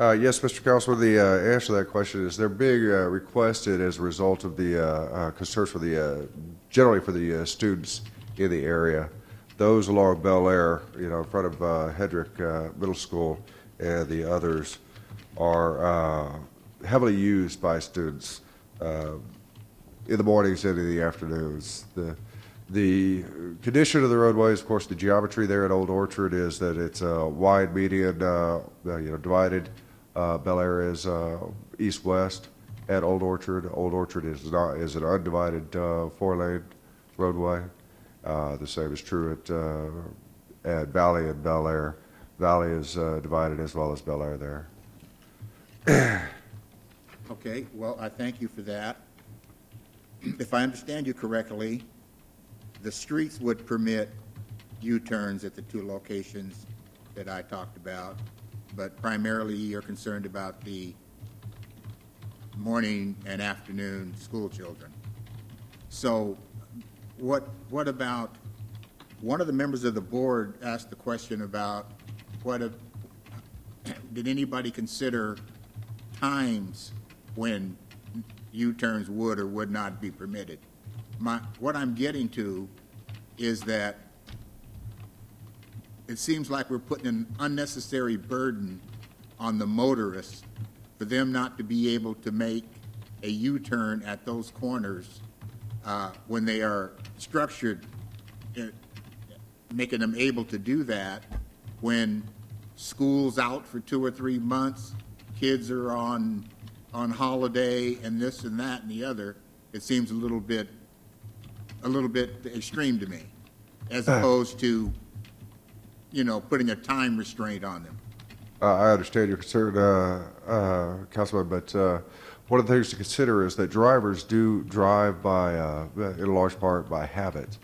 Yes, Mr. Councilman, the answer to that question is they're being requested as a result of the concerns for the, generally for the students in the area. Those along Bel Air, in front of Hedrick Middle School, and the others are heavily used by students in the mornings and in the afternoons. The condition of the roadways, of course, the geometry there at Old Orchard is that it's a wide median, divided. Bel Air is east-west at Old Orchard. Old Orchard is an undivided 4-lane roadway. The same is true at Valley and Bel Air. Valley is divided as well as Bel Air there. Okay, well, I thank you for that. If I understand you correctly, the streets would permit U-turns at the two locations that I talked about, but primarily you're concerned about the morning and afternoon school children. So what about, one of the members of the board asked the question about did anybody consider times when U-turns would or would not be permitted? What I'm getting to is that it seems like we're putting an unnecessary burden on the motorists for them not to be able to make a U-turn at those corners when they are structured, making them able to do that when school's out for 2 or 3 months, kids are on holiday, and this and that and the other. It seems a little bit extreme to me, as opposed to, putting a time restraint on them. I understand your concern, Councilman, but one of the things to consider is that drivers do drive by, in large part, by habit.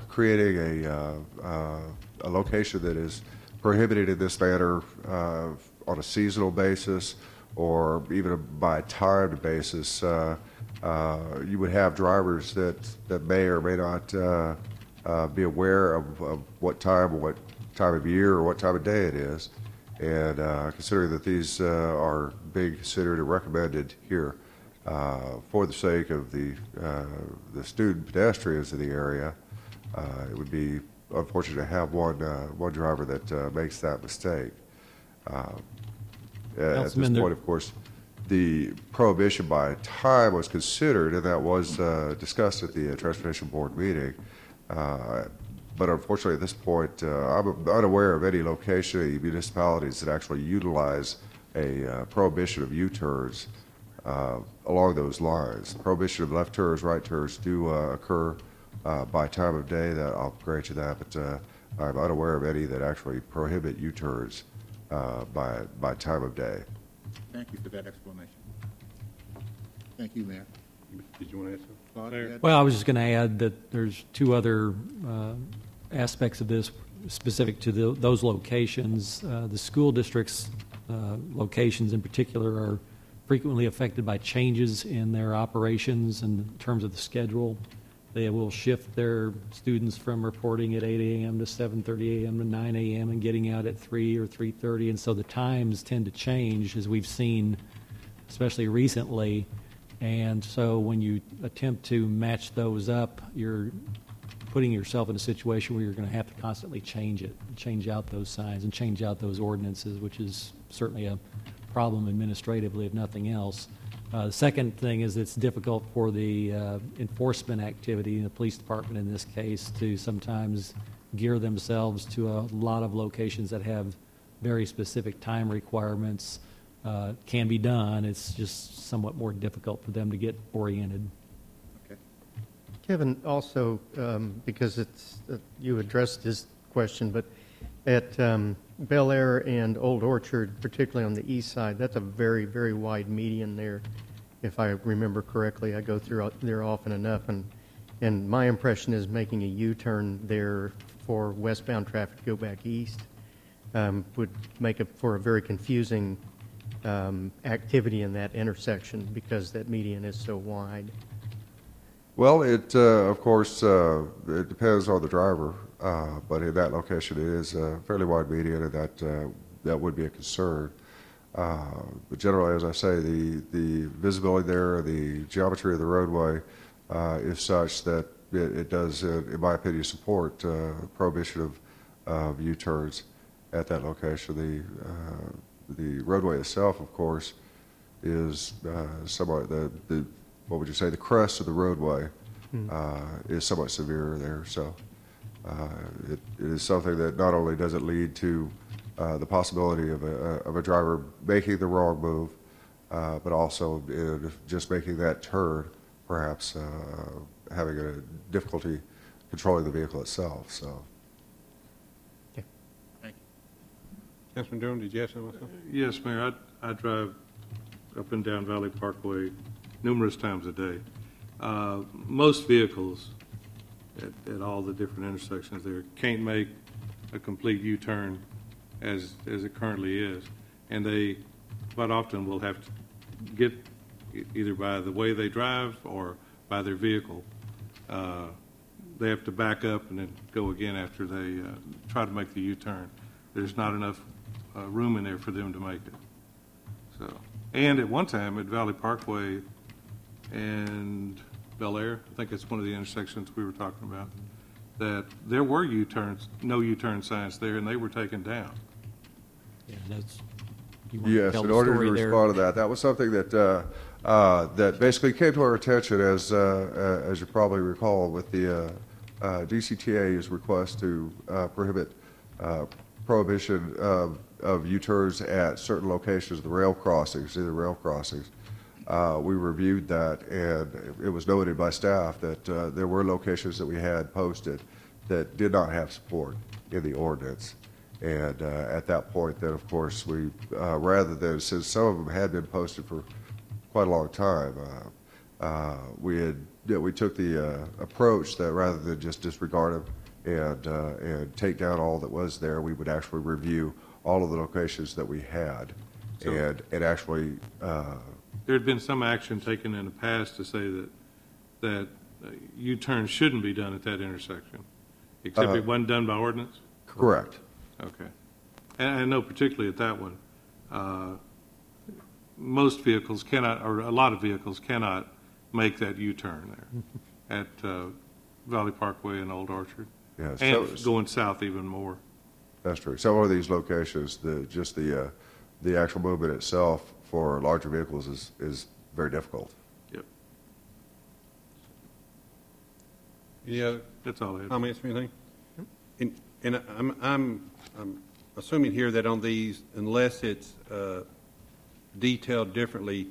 Creating a location that is prohibited in this manner on a seasonal basis or even by a timed basis, you would have drivers that may or may not be aware of what time of year or what time of day it is. And considering that these are being considered and recommended here for the sake of the student pedestrians in the area, it would be unfortunate to have one driver that makes that mistake. At this point, of course, the prohibition by time was considered, and that was discussed at the Transportation Board meeting. But unfortunately, at this point, I'm unaware of any location, any municipalities that actually utilize a prohibition of U-turns along those lines. Prohibition of left turns, right turns do occur by time of day. That I'll grant you that, but I'm unaware of any that actually prohibit U-turns by time of day. Thank you for that explanation. Thank you, Mayor. Did you want to answer? Claude, Well, I was just going to add that there's two other aspects of this specific to those locations. The school district's locations in particular are frequently affected by changes in their operations in terms of the schedule. They will shift their students from reporting at 8 a.m. to 7:30 a.m. to 9 a.m. and getting out at 3 or 3:30. And so the times tend to change, as we've seen, especially recently. And so when you attempt to match those up, you're putting yourself in a situation where you're going to have to constantly change out those signs and change out those ordinances, which is certainly a problem administratively, if nothing else. The second thing is it's difficult for the enforcement activity, the police department in this case, to sometimes gear themselves to a lot of locations that have very specific time requirements. Can be done. It's just somewhat more difficult for them to get oriented. Okay. Kevin, also, because it's you addressed this question, but at Bel Air and Old Orchard, particularly on the east side, that's a very, very wide median there. If I remember correctly, I go through there often enough, and my impression is making a U-turn there for westbound traffic to go back east would make it for a very confusing activity in that intersection because that median is so wide. Well, it of course it depends on the driver, but in that location it is a fairly wide median, and that would be a concern. But generally, as I say, the visibility there, the geometry of the roadway is such that it does, in my opinion, support prohibition of U-turns at that location. The roadway itself, of course, is somewhat what would you say, the crest of the roadway is somewhat severe there. So it is something that not only does it lead to the possibility of a driver making the wrong move, but also just making that turn, perhaps having a difficulty controlling the vehicle itself. So. Councilman Durham, did you have something? Yes, Mayor. I drive up and down Valley Parkway numerous times a day. Most vehicles at all the different intersections there can't make a complete U-turn as it currently is, and they quite often will have to get either by the way they drive or by their vehicle. They have to back up and then go again after they try to make the U-turn. There's not enough room in there for them to make it. So, and at one time at Valley Parkway and Bel Air, I think it's one of the intersections we were talking about, that there were U-turns, no U-turn signs there, and they were taken down. Yeah, that's. Yes, in order to respond to that, that was something that that basically came to our attention as you probably recall with the DCTA's request to prohibit prohibition of U-turns at certain locations, the rail crossings, either rail crossings. We reviewed that, and it was noted by staff that there were locations that we had posted that did not have support in the ordinance. And at that point, then, of course, we, rather than, since some of them had been posted for quite a long time, we took the approach that rather than just disregard them and take down all that was there, we would actually review all of the locations that we had, so, and actually. There had been some action taken in the past to say that U-turns shouldn't be done at that intersection, except it wasn't done by ordinance? Correct. Okay. And I know particularly at that one, most vehicles cannot, or a lot of vehicles cannot make that U-turn there at Valley Parkway and Old Orchard. Yes, and going south even more. That's true. Some of these locations, just the actual movement itself for larger vehicles is very difficult. Yep. Any other That's all I have. comments or anything? And I'm assuming here that on these, unless it's detailed differently,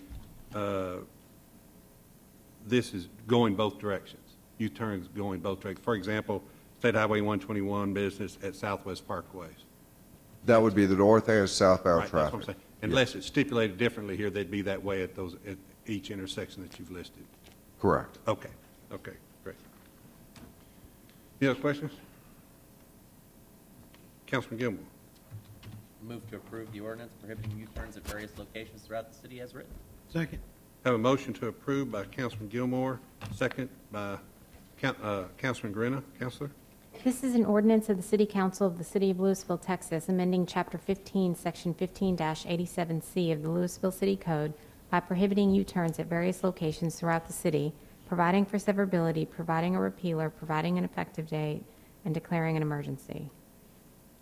this is going both directions. U-turns going both directions. For example, State Highway 121 business at Southwest Parkways. That would be the north and southbound right, traffic. That's what I'm saying. Unless it's stipulated differently here, they'd be that way at each intersection that you've listed. Correct. Okay. Okay. Great. Any other questions? Councilman Gilmore. Move to approve the ordinance prohibiting U-turns at various locations throughout the city as written. Second. Have a motion to approve by Councilman Gilmore, second by Councilman Grena. Councilor? This is an ordinance of the City Council of the City of Louisville, Texas, amending Chapter 15, Section 15-87C of the Louisville City Code by prohibiting U-turns at various locations throughout the city, providing for severability, providing a repealer, providing an effective date, and declaring an emergency.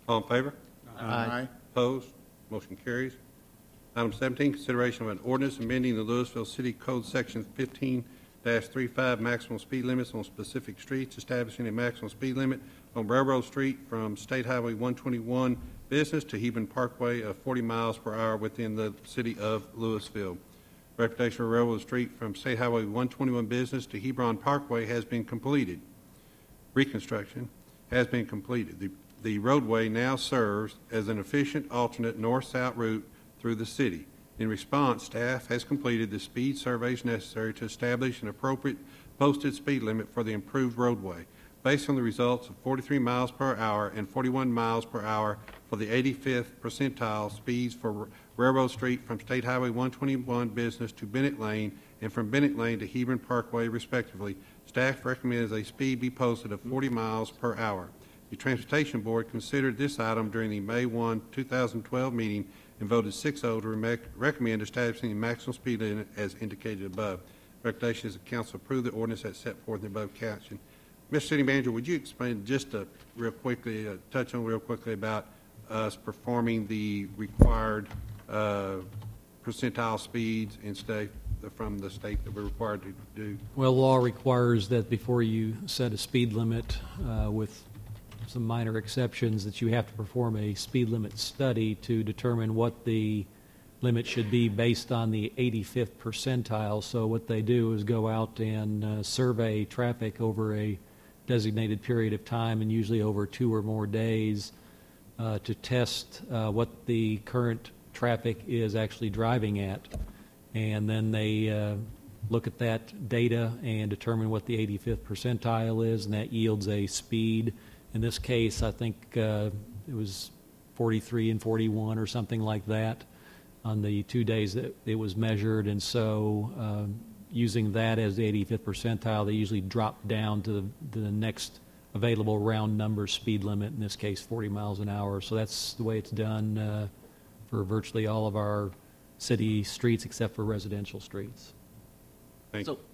All in favor? Aye. Opposed? Motion carries. Item 17, consideration of an ordinance amending the Louisville City Code Section 15-35 maximum speed limits on specific streets, establishing a maximum speed limit on Railroad Street from State Highway 121 business to Hebron Parkway of 40 miles per hour within the city of Louisville. Reputation of Railroad Street from State Highway 121 business to Hebron Parkway has been completed. Reconstruction has been completed. The roadway now serves as an efficient alternate north-south route through the city. In response, staff has completed the speed surveys necessary to establish an appropriate posted speed limit for the improved roadway. Based on the results of 43 miles per hour and 41 miles per hour for the 85th percentile speeds for Railroad Street from State Highway 121 business to Bennett Lane and from Bennett Lane to Hebron Parkway, respectively, staff recommends a speed be posted of 40 miles per hour. The Transportation Board considered this item during the May 1, 2012 meeting and voted 6-0 to recommend establishing the maximum speed limit as indicated above. Recommendation is the council approve the ordinance as set forth in the above caption. Mr. City Manager, would you explain just real quickly, touch on real quickly about us performing the required percentile speeds in state from the state that we're required to do? Well, law requires that before you set a speed limit, with some minor exceptions, that you have to perform a speed limit study to determine what the limit should be based on the 85th percentile. So what they do is go out and survey traffic over a designated period of time, and usually over 2 or more days, to test what the current traffic is actually driving at. And then they look at that data and determine what the 85th percentile is, and that yields a speed. In this case, I think it was 43 and 41 or something like that on the 2 days that it was measured. And so using that as the 85th percentile, they usually drop down to the next available round number speed limit, in this case 40 miles an hour. So that's the way it's done for virtually all of our city streets except for residential streets.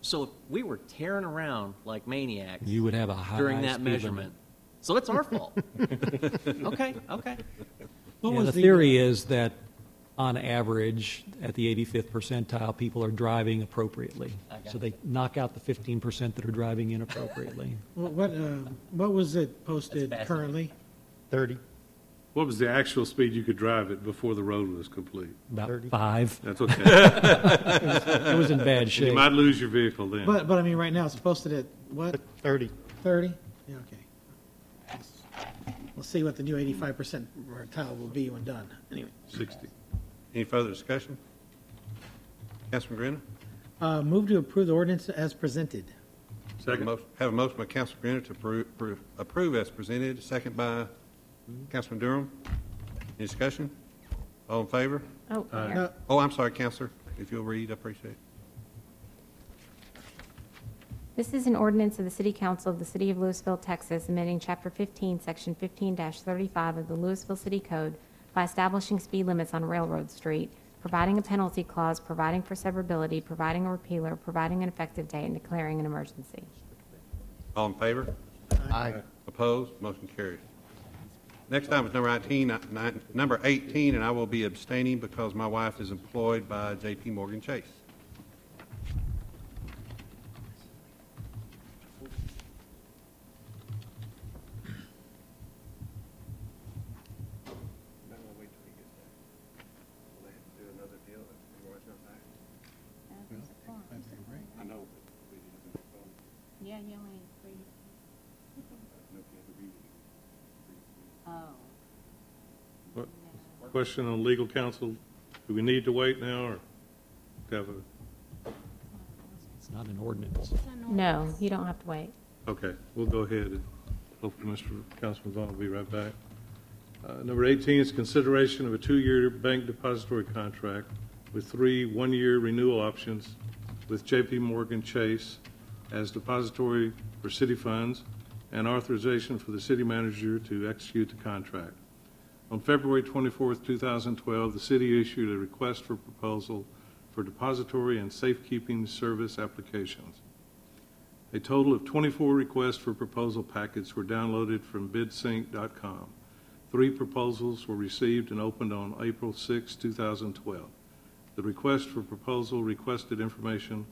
So if we were tearing around like maniacs, you would have a high during that speed measurement. limit. So it's our fault. Okay. Yeah, the theory is that on average, at the 85th percentile, people are driving appropriately. So they knock out the 15% that are driving inappropriately. What was it posted currently? 30. What was the actual speed you could drive it before the road was complete? About 30. 5. That's okay. It was in bad shape. You might lose your vehicle then. But I mean, right now, it's posted at what? 30. 30? Yeah, okay. We'll see what the new 85% tile will be when done. Anyway. 60. Any further discussion? Councilman Greener? Move to approve the ordinance as presented. Second. Have a motion by Councilman Greener to approve as presented, second by Councilman Durham. Any discussion? All in favor? Oh, No. Oh, I'm sorry, Councilor. If you'll read, I appreciate it. This is an ordinance of the City Council of the City of Louisville, Texas, amending Chapter 15, Section 15-35 of the Louisville City Code by establishing speed limits on Railroad Street, providing a penalty clause, providing for severability, providing a repealer, providing an effective date, and declaring an emergency. All in favor? Aye. Opposed? Motion carries. Next item is number 18, and I will be abstaining because my wife is employed by J.P. Morgan Chase. Yeah, you only need 3. Oh. Question on legal counsel. Do we need to wait now or have a? It's not an ordinance. No, you don't have to wait. Okay, we'll go ahead and hopefully Councilman Vaughn will be right back. Number 18 is consideration of a 2-year bank depository contract with 3 one-year renewal options with J.P. Morgan Chase as depository for city funds, and authorization for the city manager to execute the contract. On February 24, 2012, the city issued a request for proposal for depository and safekeeping service applications. A total of 24 requests for proposal packets were downloaded from bidsync.com. 3 proposals were received and opened on April 6, 2012. The request for proposal requested information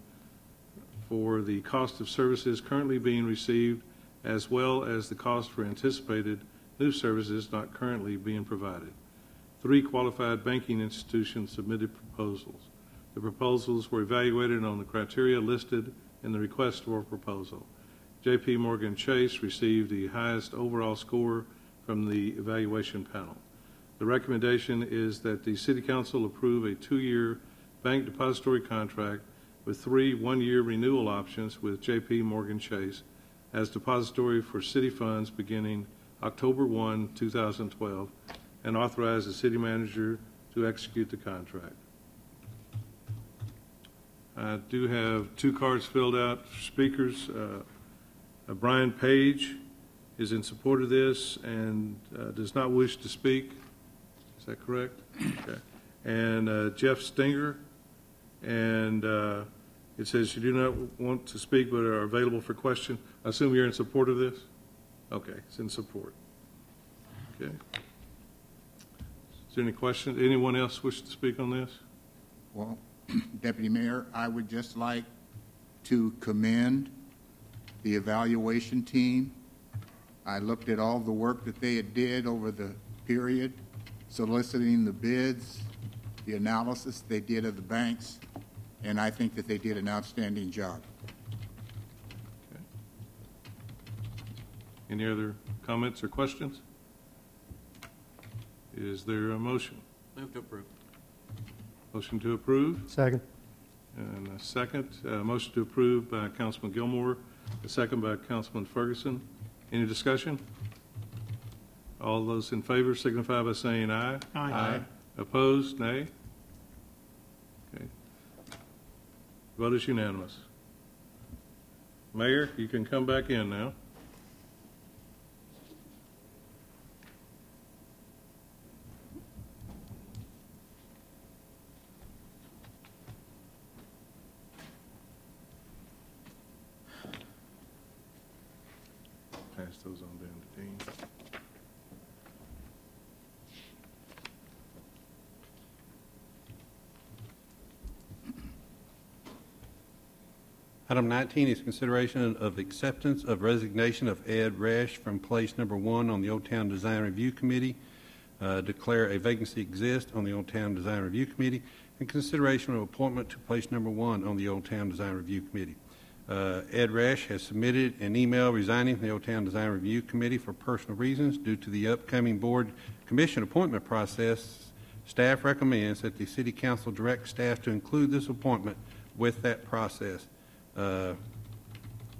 for the cost of services currently being received, as well as the cost for anticipated new services not currently being provided. 3 qualified banking institutions submitted proposals. The proposals were evaluated on the criteria listed in the request for proposal. J.P. Morgan Chase received the highest overall score from the evaluation panel. The recommendation is that the City Council approve a 2-year bank depository contract with 3 one-year renewal options with J.P. Morgan Chase as depository for city funds beginning October 1, 2012, and authorize the city manager to execute the contract. I do have 2 cards filled out for speakers. Brian Page is in support of this and does not wish to speak. Is that correct? Okay. and Jeff Stinger. And it says you do not want to speak but are available for question. I assume you're in support of this? Okay, it's in support. Okay. Is there any questions? Anyone else wish to speak on this? Well, Deputy Mayor, I would just like to commend the evaluation team. I looked at all the work that they had did over the period, soliciting the bids, the analysis they did of the banks, and I think that they did an outstanding job. Okay. Any other comments or questions? Is there a motion? Move to approve. Motion to approve? Second. And a second. Motion to approve by Councilman Gilmore, a second by Councilman Ferguson. Any discussion? All those in favor signify by saying aye. Aye. Opposed, nay? Okay. Vote is unanimous. Mayor, you can come back in now. Pass those on down to Dean. Item 19 is consideration of acceptance of resignation of Ed Resch from place number 1 on the Old Town Design Review Committee. Declare a vacancy exists on the Old Town Design Review Committee, and consideration of appointment to place number 1 on the Old Town Design Review Committee. Ed Resch has submitted an email resigning from the Old Town Design Review Committee for personal reasons due to the upcoming board commission appointment process. Staff recommends that the City Council direct staff to include this appointment with that process.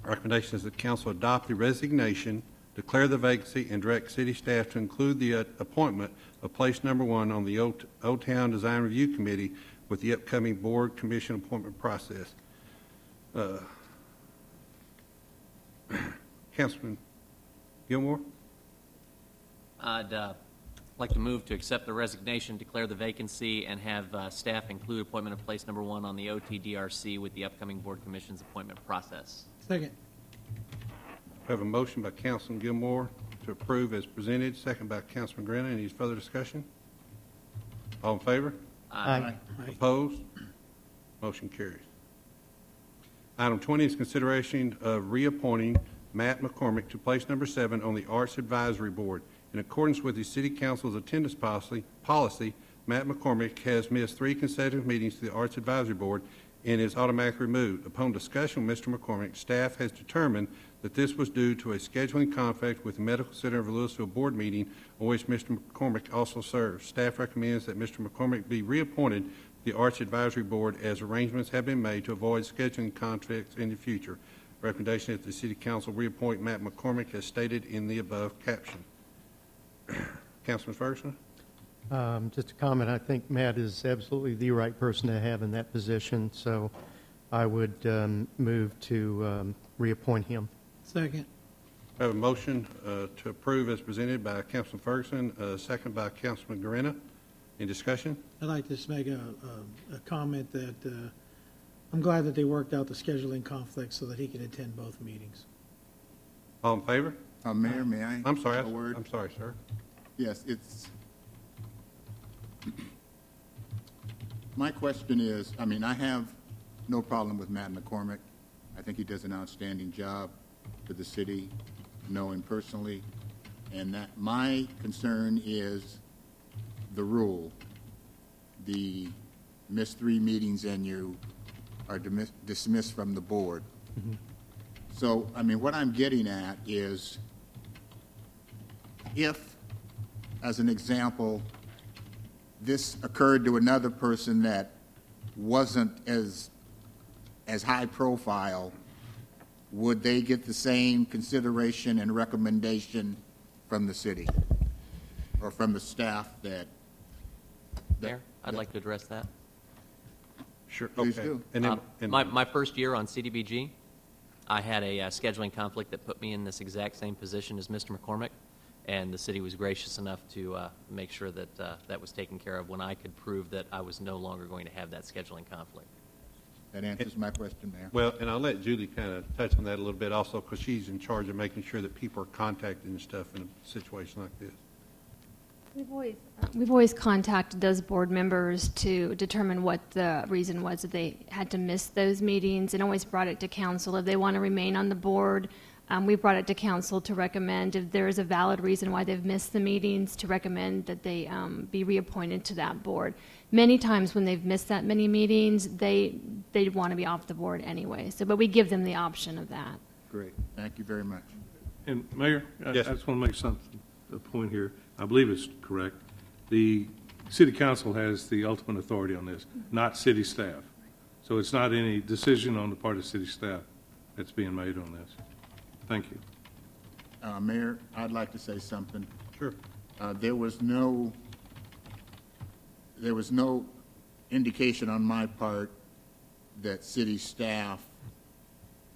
Recommendation is that council adopt the resignation, declare the vacancy, and direct city staff to include the appointment of place number 1 on the Old Town Design Review Committee with the upcoming board commission appointment process. Councilman Gilmore? I'd like to move to accept the resignation, declare the vacancy, and have staff include appointment of place number 1 on the OTDRC with the upcoming board commission's appointment process. Second. We have a motion by Councilman Gilmore to approve as presented, second by Councilman Grena. Any further discussion? All in favor? Aye. Opposed? Motion carries. Item 20 is consideration of reappointing Matt McCormick to place number 7 on the Arts Advisory Board. In accordance with the City Council's attendance policy, Matt McCormick has missed 3 consecutive meetings to the Arts Advisory Board and is automatically removed. Upon discussion with Mr. McCormick, staff has determined that this was due to a scheduling conflict with the Medical Center of Louisville Board meeting on which Mr. McCormick also serves. Staff recommends that Mr. McCormick be reappointed to the Arts Advisory Board as arrangements have been made to avoid scheduling conflicts in the future. Recommendation is that the City Council reappoint Matt McCormick as stated in the above caption. Councilman Ferguson? Just a comment. I think Matt is absolutely the right person to have in that position, so I would move to reappoint him. Second. I have a motion to approve as presented by Councilman Ferguson, second by Councilman Guarina. Any discussion? I'd like to just make a comment that I'm glad that they worked out the scheduling conflict so that he can attend both meetings. All in favor? Mayor, may I? I'm sorry. A word? I'm sorry, sir. Yes, it's. My question is, I mean, I have no problem with Matt McCormick. I think he does an outstanding job for the city, know him personally, and that my concern is the rule. The missed 3 meetings and you are dismissed from the board. Mm-hmm. So, I mean, what I'm getting at is if, as an example, this occurred to another person that wasn't as high profile, would they get the same consideration and recommendation from the city or from the staff that Mayor, I'd like to address that. Sure. Please okay. do. And then, My first year on CDBG, I had a scheduling conflict that put me in this exact same position as Mr. McCormick. and the city was gracious enough to make sure that that was taken care of when I could prove that I was no longer going to have that scheduling conflict. That answers my question, Mayor. Well, and I'll let Julie kind of touch on that a little bit also, because she's in charge of making sure that people are contacted and stuff in a situation like this. We've always contacted those board members to determine what the reason was that they had to miss those meetings, and always brought it to council if they want to remain on the board. We brought it to council to recommend if there is a valid reason why they've missed the meetings, to recommend that they be reappointed to that board. Many times when they've missed that many meetings, they want to be off the board anyway. So, but we give them the option of that. Great. Thank you very much. And Mayor, Yes. I just want to make a point here. I believe it's correct. The city council has the ultimate authority on this, not city staff. So it's not any decision on the part of city staff that's being made on this. Thank you. Mayor, I'd like to say something. Sure. There was no indication on my part that city staff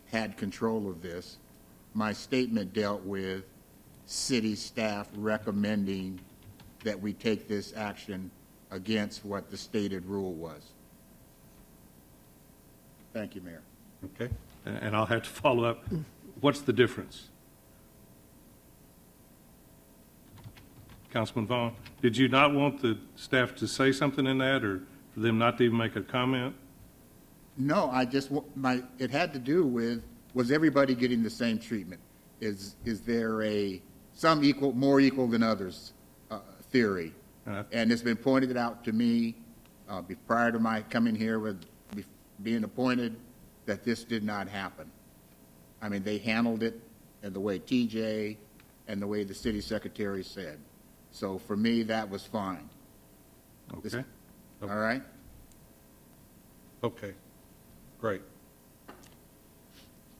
had control of this. My statement dealt with city staff recommending that we take this action against what the stated rule was. Thank you, Mayor. Okay. And I'll have to follow up. What's the difference? Councilman Vaughn, did you not want the staff to say something in that, or for them not to even make a comment? No, it had to do with, was everybody getting the same treatment? Is there some equal, more equal than others theory? And it's been pointed out to me prior to my coming here with being appointed that this did not happen. I mean, they handled it in the way TJ and the way the city secretary said. So for me, that was fine. Okay. All right? Okay. Great.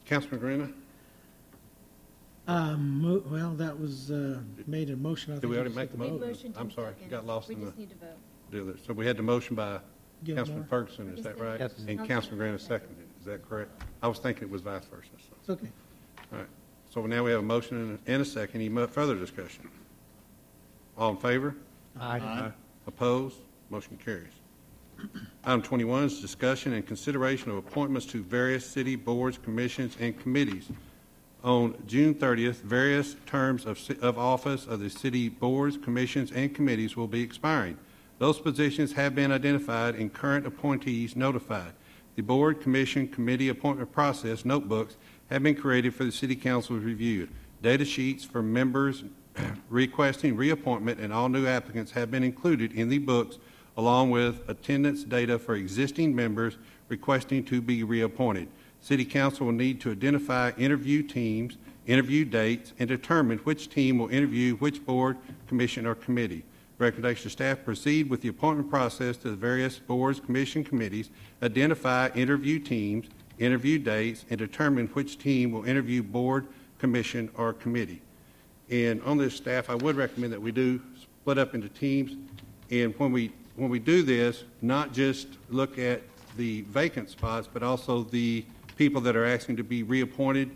Councilman Grena? Well, that was made a motion. I Did we think already you make said the vote. motion? I'm sorry, got lost in the. We just need to vote. Do this. So we had the motion by Gilmore. Councilman Ferguson, is that right? Yes. And Councilman Grena seconded it, is that correct? I was thinking it was vice versa. So. It's okay. All right. So now we have a motion and a second. Any further discussion? All in favor? Aye. Opposed? Motion carries. Item 21 is discussion and consideration of appointments to various city boards, commissions, and committees. On June 30th, various terms of office of the city boards, commissions, and committees will be expiring. Those positions have been identified and current appointees notified. The board, commission, committee appointment process notebooks have been created for the city council to review. Data sheets for members requesting reappointment and all new applicants have been included in the books, along with attendance data for existing members requesting to be reappointed. City Council will need to identify interview teams, interview dates, and determine which team will interview which board, commission, or committee. Recommendation to staff: proceed with the appointment process to the various boards, commission, committees, identify interview teams, interview dates, and determine which team will interview board, commission, or committee. And on this staff, I would recommend that we do split up into teams, and when we do this, not just look at the vacant spots, but also the people that are asking to be reappointed,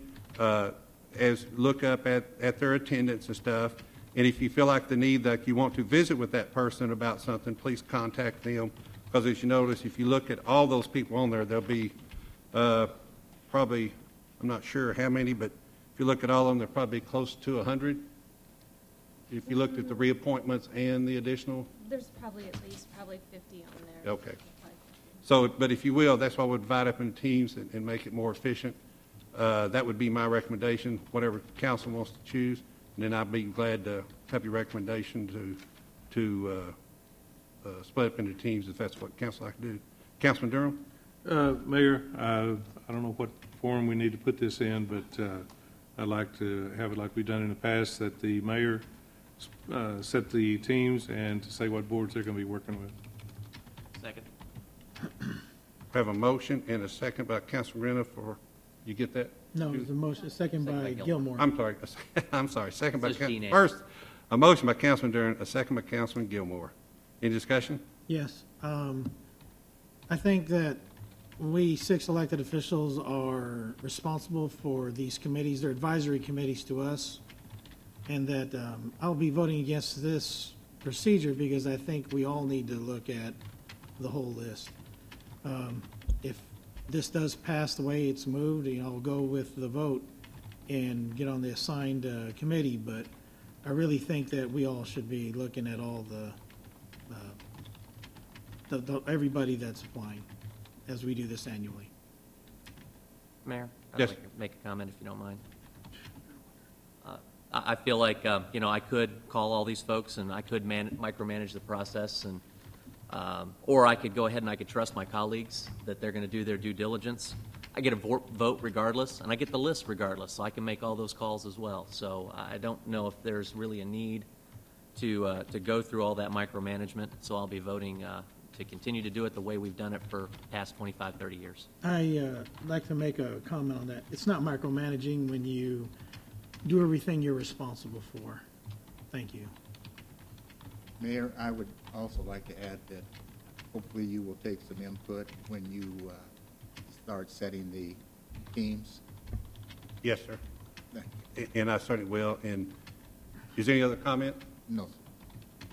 as look up at their attendance and stuff. And if you feel like the need, that you want to visit with that person about something, please contact them. Because as you notice, if you look at all those people on there, there'll be probably, I'm not sure how many, but if you look at all of them, they're probably close to 100. If you looked at the reappointments and the additional. There's probably at least 50 on there. Okay. So, but if you will, that's why we'll divide up in teams and make it more efficient. That would be my recommendation, whatever council wants to choose. And then I'd be glad to have your recommendation to split up into teams if that's what council like to do. Councilman Durham? Mayor, I don't know what form we need to put this in, but I'd like to have it like we've done in the past, that the mayor set the teams and to say what boards they're going to be working with. Second. We have a motion and a second by Councilman Renner for, you get that? No, it was a motion, second by Gilmore. I'm sorry, second by, Says Gene A. first, a motion by Councilman Durham, a second by Councilman Gilmore. Any discussion? Yes. I think that we 6 elected officials are responsible for these committees. They're advisory committees to us. and that I'll be voting against this procedure because I think we all need to look at the whole list. If this does pass the way it's moved, I'll go with the vote and get on the assigned committee, but I really think that we all should be looking at all everybody that's applying as we do this annually. Mayor, I'd Yes. like to make a comment if you don't mind. I feel like, I could call all these folks and I could micromanage the process, and or I could go ahead and I could trust my colleagues that they're going to do their due diligence. I get a vote regardless, and I get the list regardless, so I can make all those calls as well. So I don't know if there's really a need to go through all that micromanagement, so I'll be voting to continue to do it the way we've done it for the past 25, 30 years. I'd like to make a comment on that. It's not micromanaging when you do everything you're responsible for. Thank you. Mayor, I would also like to add that hopefully you will take some input when you start setting the teams. Yes, sir. Thank And I certainly will. And is there any other comment? No,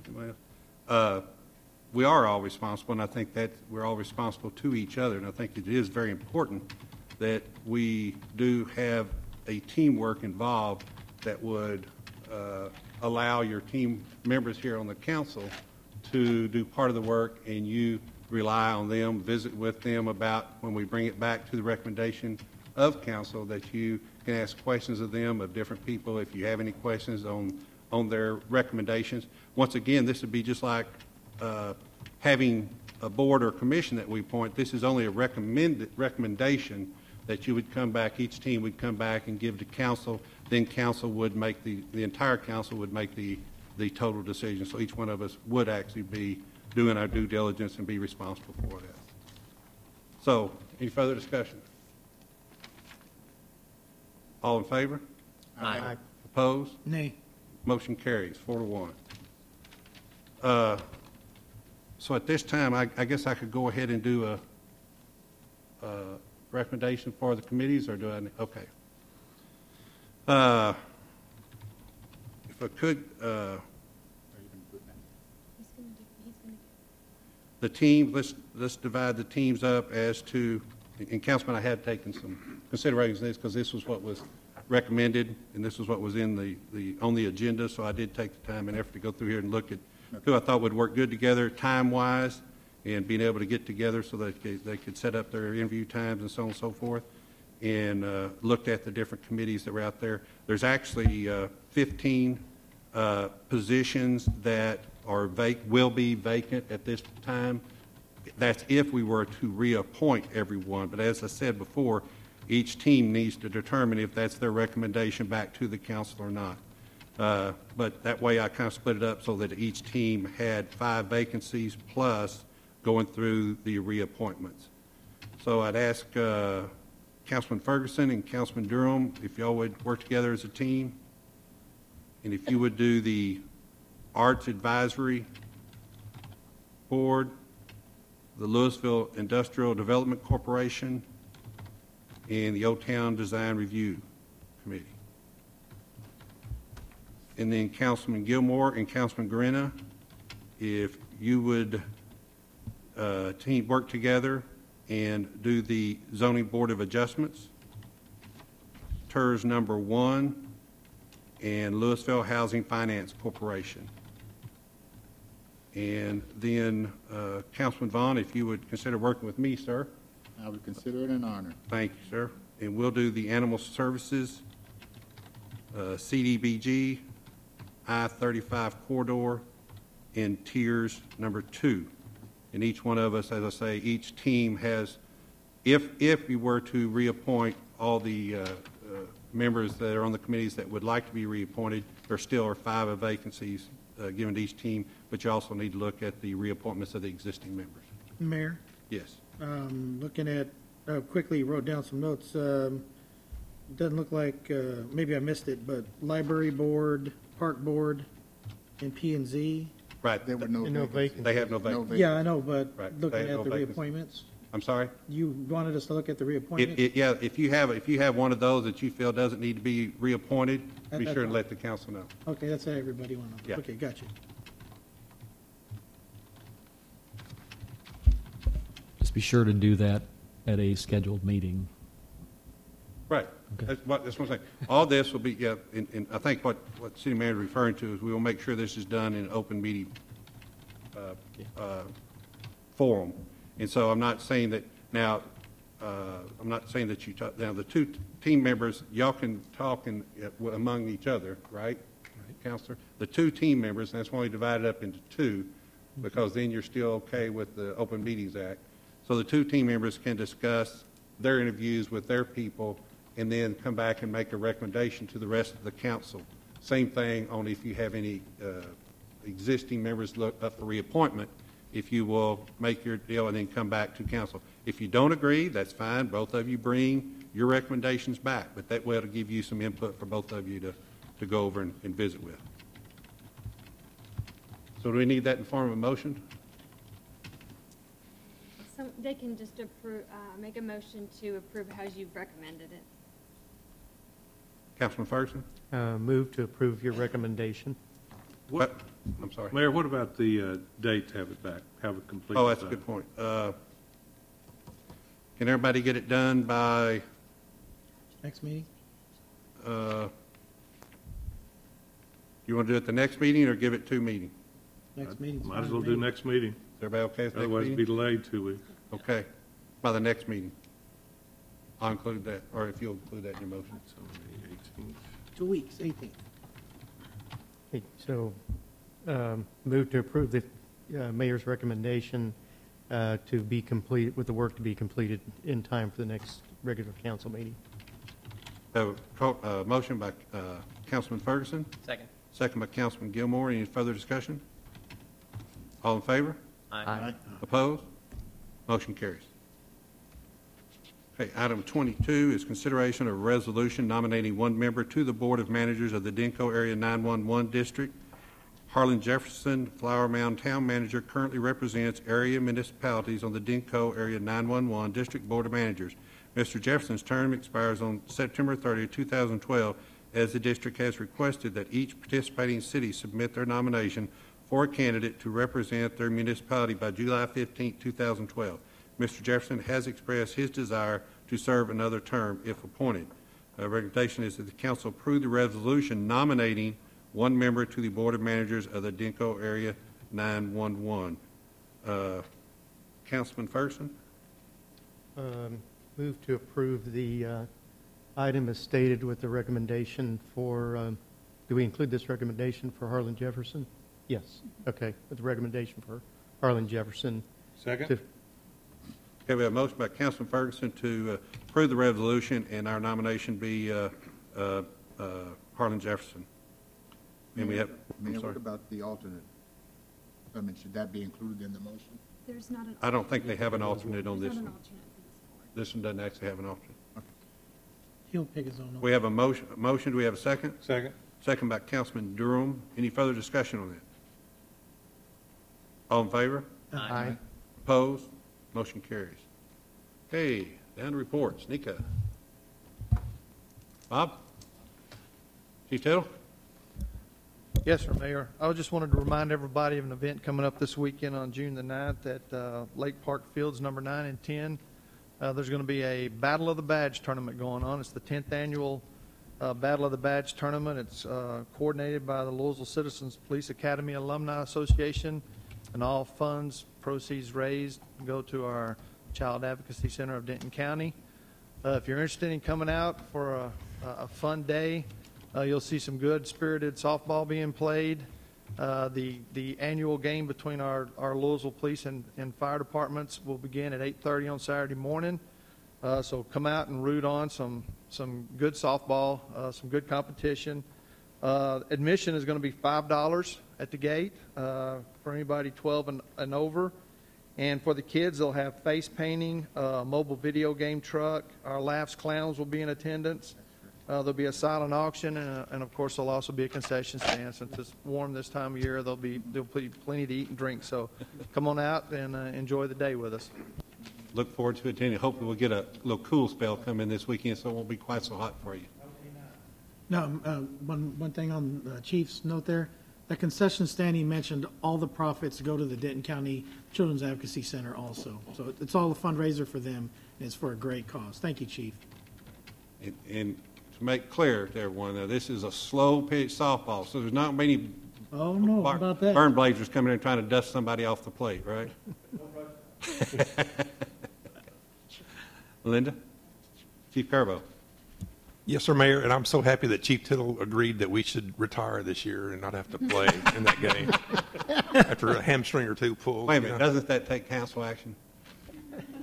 Anybody else? We are all responsible, and I think that we're all responsible to each other. And I think it is very important that we do have a teamwork involved that would allow your team members here on the council to do part of the work, and you rely on them, visit with them about when we bring it back to the recommendation of council, that you can ask questions of them, of different people, if you have any questions on their recommendations. Once again, this would be just like having a board or commission that we appoint. This is only a recommendation that you would come back, each team would come back and give to council, then council would make the entire council would make the total decision. So each one of us would actually be doing our due diligence and be responsible for that. So, any further discussion? All in favor? Aye. Opposed? Nay. Motion carries 4-1. So at this time, I guess I could go ahead and do a recommendation for the committees, or do I? Okay. If I could, the team, let's divide the teams up as to, and Councilman, I had taken some considerations of this because this was what was recommended and this was what was in on the agenda, so I did take the time and effort to go through here and look at who I thought would work good together time-wise and being able to get together so that they could set up their interview times and so on and so forth, and looked at the different committees that were out there. There's actually 15 positions that will be vacant at this time. That's if we were to reappoint everyone. But as I said before, each team needs to determine if that's their recommendation back to the council or not. But that way I kind of split it up so that each team had 5 vacancies plus going through the reappointments. So I'd ask Councilman Ferguson and Councilman Durham if y'all would work together as a team, and if you would do the Arts Advisory Board, the Louisville Industrial Development Corporation, and the Old Town Design Review Committee. And then Councilman Gilmore and Councilman Guerrero, if you would team work together and do the Zoning Board of Adjustments, TERS number 1, and Louisville Housing Finance Corporation. And then Councilman Vaughn, if you would consider working with me, sir. I would consider it an honor. Thank you, sir. And we'll do the Animal Services, CDBG, I-35 Corridor, and Tiers number 2. And each one of us, as I say, each team has, if we were to reappoint all the members that are on the committees that would like to be reappointed, there still are 5 vacancies given to each team, but you also need to look at the reappointments of the existing members. Mayor? Yes. Looking at, quickly wrote down some notes. Doesn't look like, maybe I missed it, but Library Board, Park Board, and P&Z. Right. There were no vacancies. They have no vacancies. Yeah, I know, but Right. looking They have at the no vacancies. reappointments. I'm sorry? You wanted us to look at the reappointment? Yeah, if you have one of those that you feel doesn't need to be reappointed, be That's sure and fine. let the council know. Okay, that's how everybody went on. Yeah. Okay, got you. Just be sure to do that at a scheduled meeting. Right. That's what I'm saying. All this will be, yeah, and I think what city manager is referring to is we will make sure this is done in an open meeting forum. And so I'm not saying that now, I'm not saying that you talk, now the two team members, y'all can talk among each other, right? Counselor? The two team members, and that's why we divided up into two, because then you're still okay with the Open Meetings Act. So the two team members can discuss their interviews with their people and then come back and make a recommendation to the rest of the council. Same thing on if you have any existing members look up for reappointment, if you will make your deal and then come back to council. If you don't agree, that's fine. Both of you bring your recommendations back, but that way it'll give you some input for both of you to go over and visit with. So do we need that in form of a motion? So they can just approve, make a motion to approve how you've recommended it. Councilman Ferguson? Move to approve your recommendation. What? I'm sorry. Mayor, what about the date to have it back, have it completed? Oh, that's a good point. Can everybody get it done by? Next meeting? You want to do it the next meeting or give it 2 meetings? Next meeting. Might as well do next meeting. Is everybody okay with next Otherwise, meeting? it'd be delayed 2 weeks. Okay, by the next meeting. I'll include that, or if you'll include that in your motion. 2 weeks, 18th. Okay, so move to approve the mayor's recommendation to be complete, with the work to be completed in time for the next regular council meeting. Motion by Councilman Ferguson. Second. Second by Councilman Gilmore. Any further discussion? All in favor? Aye. Opposed? Motion carries. Okay, item 22 is consideration of a resolution nominating one member to the Board of Managers of the Denko Area 911 District. Harlan Jefferson, Flower Mound Town Manager, currently represents area municipalities on the Denko Area 911 District Board of Managers. Mr. Jefferson's term expires on September 30, 2012, as the district has requested that each participating city submit their nomination for a candidate to represent their municipality by July 15, 2012. Mr. Jefferson has expressed his desire to serve another term if appointed. Recommendation is that the council approve the resolution nominating one member to the Board of Managers of the Denko Area 911. Councilman Ferguson? Move to approve the item as stated with the recommendation for, do we include this recommendation for Harlan Jefferson? Yes. Okay, with the recommendation for Harlan Jefferson. Second. Okay, we have a motion by Councilman Ferguson to approve the resolution and our nomination be Harlan Jefferson. And we have, Mayor, what about the alternate? I mean, should that be included in the motion? There's not an. I don't think they have an alternate on There's this not an one. alternate for this board. This one doesn't actually have an alternate. He'll pick his own. We have a motion. Do we have a second? Second. Second by Councilman Durham. Any further discussion on that? All in favor? Aye. Opposed? Motion carries. Okay, down to reports. Nika. Bob? Chief Tittle? Yes, sir, Mayor. I just wanted to remind everybody of an event coming up this weekend on June the 9th at Lake Park Fields, number 9 and 10. There's going to be a Battle of the Badge tournament going on. It's the 10th annual Battle of the Badge tournament. It's coordinated by the Louisville Citizens Police Academy Alumni Association, and all funds, proceeds raised, go to our Child Advocacy Center of Denton County. If you're interested in coming out for a fun day, you'll see some good spirited softball being played. The annual game between our Louisville Police and Fire Departments will begin at 8:30 on Saturday morning. So come out and root on some good softball, some good competition. Admission is going to be $5 at the gate for anybody 12 and over. And for the kids, they'll have face painting, a mobile video game truck. Our Laughs Clowns will be in attendance. There'll be a silent auction, and of course, there'll also be a concession stand. Since it's warm this time of year, there'll be plenty to eat and drink. So come on out and enjoy the day with us. look forward to attending. Hopefully we'll get a little cool spell come in this weekend, so it won't be quite so hot for you. No, one thing on the Chief's note there, the concession stand he mentioned, all the profits go to the Denton County Children's Advocacy Center also. So it's all a fundraiser for them, and it's for a great cause. Thank you, Chief. And to make clear to everyone, this is a slow pitch softball, so there's not many about that. burn blazers coming in trying to dust somebody off the plate, right? Linda? Chief Carbo. Yes, sir, Mayor, and I'm so happy that Chief Tittle agreed that we should retire this year and not have to play in that game after a hamstring or two pulled. Wait a minute, doesn't that take council action?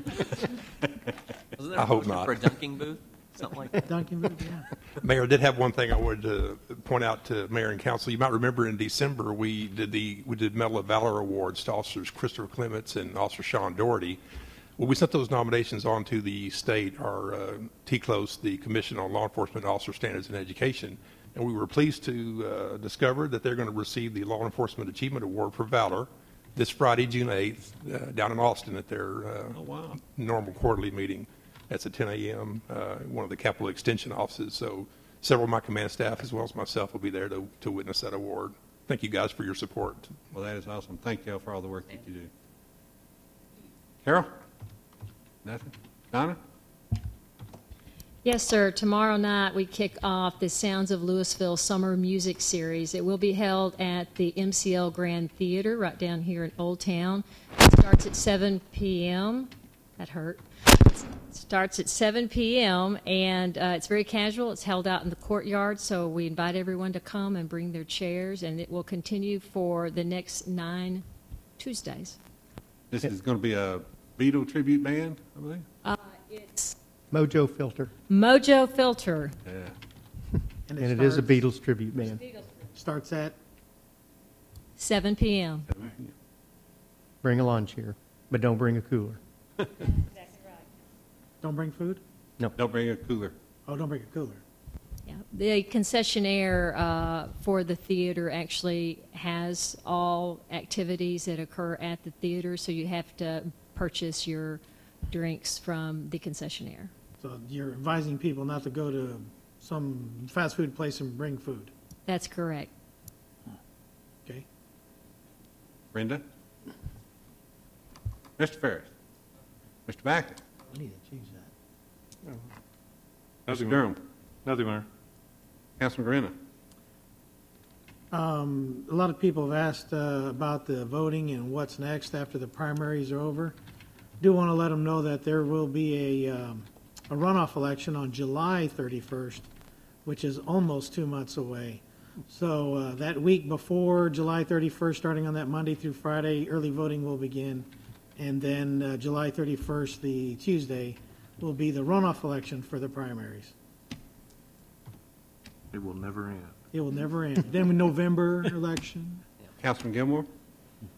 Wasn't there I a hope motion not. for a dunking booth? Something like that? Duncan, yeah. Mayor, I did have one thing I wanted to point out to Mayor and Council. You might remember in December we did Medal of Valor awards to Officers Christopher Clements and Officer Sean Doherty. Well, we sent those nominations on to the state, our TCLOS, the Commission on Law Enforcement Officer Standards and Education, and we were pleased to discover that they're going to receive the Law Enforcement Achievement Award for Valor this Friday, June 8th, down in Austin at their normal quarterly meeting. That's at 10 a.m., one of the Capitol Extension offices. So several of my command staff, as well as myself, will be there to witness that award. Thank you guys for your support. Well, that is awesome. Thank you all for all the work that you do. Carol? Nothing? Donna? Yes, sir. Tomorrow night we kick off the Sounds of Louisville Summer Music Series. It will be held at the MCL Grand Theater right down here in Old Town. It starts at 7 p.m. That hurt. It starts at 7 p.m. and it's very casual. It's held out in the courtyard, so we invite everyone to come and bring their chairs, and it will continue for the next 9 Tuesdays. This is going to be a Beatle tribute band, I believe? It's Mojo Filter. Mojo Filter. Yeah. And it is a Beatles tribute band. Starts at 7 p.m. Bring a lawn chair, but don't bring a cooler. Don't bring food? No. Don't bring a cooler. Oh, don't bring a cooler. Yeah. The concessionaire for the theater actually has all activities that occur at the theater, so you have to purchase your drinks from the concessionaire. So you're advising people not to go to some fast food place and bring food. That's correct. Okay. Brenda? Mr. Ferris? Mr. Backer? I need to change that. Mr. Durham? Nothing, Mayor. Councilman Guarino? A lot of people have asked about the voting and what's next after the primaries are over. Do want to let them know that there will be a runoff election on July 31st, which is almost 2 months away. So that week before July 31st, starting on that Monday through Friday, early voting will begin. And then July 31st, the Tuesday, will be the runoff election for the primaries. It will never end. It will never end. Then November election. Councilman Gilmore?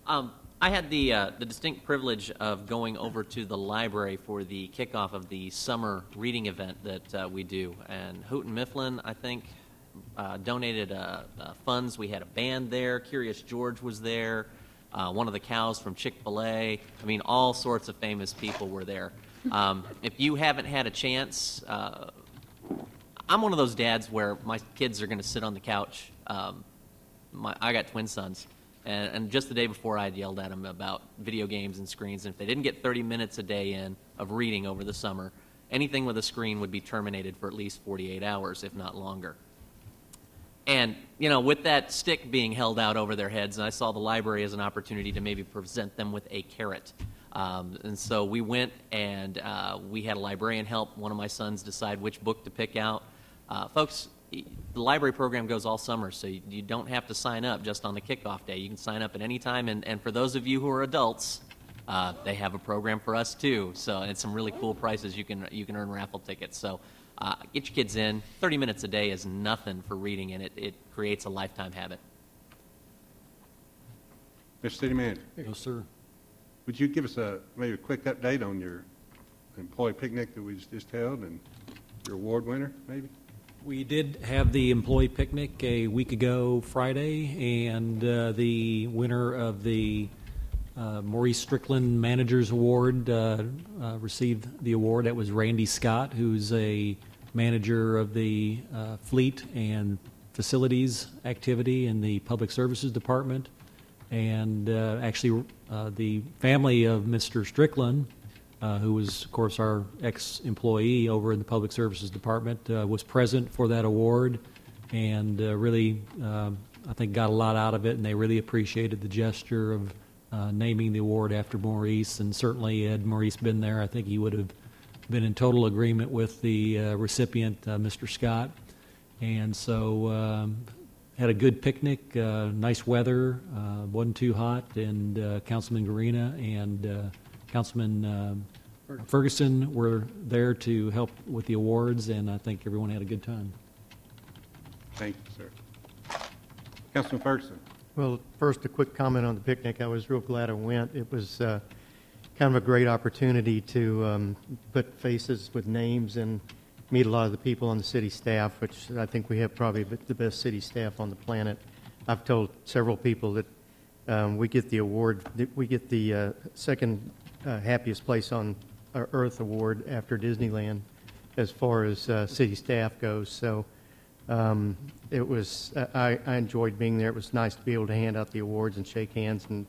I had the distinct privilege of going over to the library for the kickoff of the summer reading event that we do. And Houghton Mifflin, I think, donated funds. We had a band there. Curious George was there. One of the cows from Chick-fil-A. I mean, all sorts of famous people were there. If you haven't had a chance, I'm one of those dads where my kids are going to sit on the couch. I got twin sons. And just the day before, I had yelled at them about video games and screens. And if they didn't get 30 minutes a day in of reading over the summer, anything with a screen would be terminated for at least 48 hours, if not longer. And, you know, with that stick being held out over their heads, I saw the library as an opportunity to maybe present them with a carrot. And so we went and we had a librarian help one of my sons decide which book to pick out. Folks, the library program goes all summer, so you don't have to sign up just on the kickoff day. You can sign up at any time, and for those of you who are adults, they have a program for us too. So it's some really cool prices. You can earn raffle tickets. So get your kids in. 30 minutes a day is nothing for reading, and it creates a lifetime habit. Mr. City Manager? Yes, sir. Would you give us maybe a quick update on your employee picnic that we just held and your award winner, maybe? We did have the employee picnic a week ago Friday, and the winner of the Maurice Strickland Managers Award received the award. That was Randy Scott, who's a manager of the fleet and facilities activity in the Public Services Department. And actually, the family of Mr. Strickland, who was, of course, our ex-employee over in the Public Services Department, was present for that award and really, I think, got a lot out of it, and they really appreciated the gesture of naming the award after Maurice. And certainly, had Maurice been there, I think he would have been in total agreement with the recipient, Mr. Scott. And so had a good picnic, nice weather, wasn't too hot, and Councilman Garina and Councilman Ferguson were there to help with the awards, and I think everyone had a good time. Thank you, sir. Councilman Ferguson. Well, first, a quick comment on the picnic. I was real glad I went. It was kind of a great opportunity to put faces with names and meet a lot of the people on the city staff, which I think we have probably the best city staff on the planet. I've told several people that we get the award, we get the second happiest place on Earth award after Disneyland as far as city staff goes. So it was, I enjoyed being there. It was nice to be able to hand out the awards and shake hands and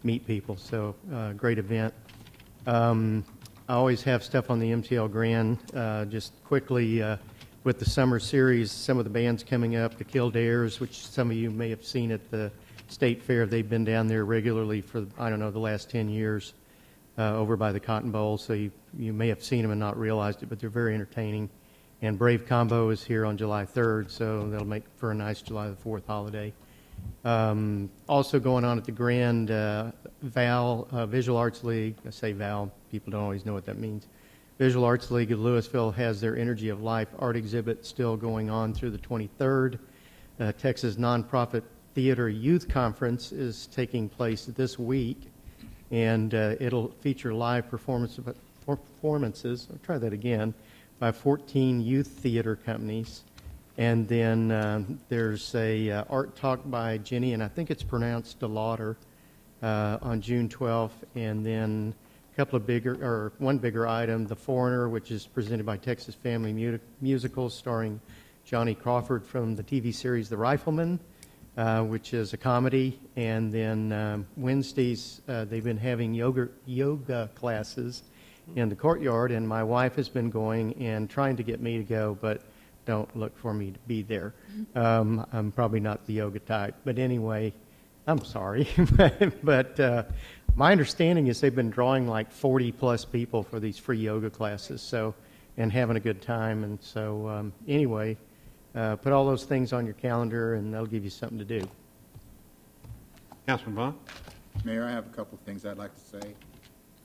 meet people. So great event. I always have stuff on the MCL Grand. Just quickly, with the summer series, some of the bands coming up, the Kildares, which some of you may have seen at the State Fair. They've been down there regularly for, I don't know, the last 10 years over by the Cotton Bowl. So you may have seen them and not realized it, but they're very entertaining. And Brave Combo is here on July 3rd, so that'll make for a nice July the 4th holiday. Also going on at the Grand, VAL, Visual Arts League. I say VAL, people don't always know what that means. Visual Arts League of Louisville has their Energy of Life art exhibit still going on through the 23rd. Texas Nonprofit Theater Youth Conference is taking place this week, and it'll feature live performances, I'll try that again, by 14 youth theater companies. And then there's a art talk by Jenny, and I think it's pronounced DeLauder, on June 12th. And then a couple of bigger, or one bigger item, The Foreigner, which is presented by Texas Family Musicals, starring Johnny Crawford from the TV series The Rifleman, which is a comedy. And then Wednesdays, they've been having yoga classes in the courtyard, and my wife has been going and trying to get me to go, but don't look for me to be there. I'm probably not the yoga type. But anyway, I'm sorry. but my understanding is they've been drawing like 40-plus people for these free yoga classes, so, and having a good time. And so anyway, put all those things on your calendar, and that'll give you something to do. Councilman Vaughn. Mayor, I have a couple of things I'd like to say.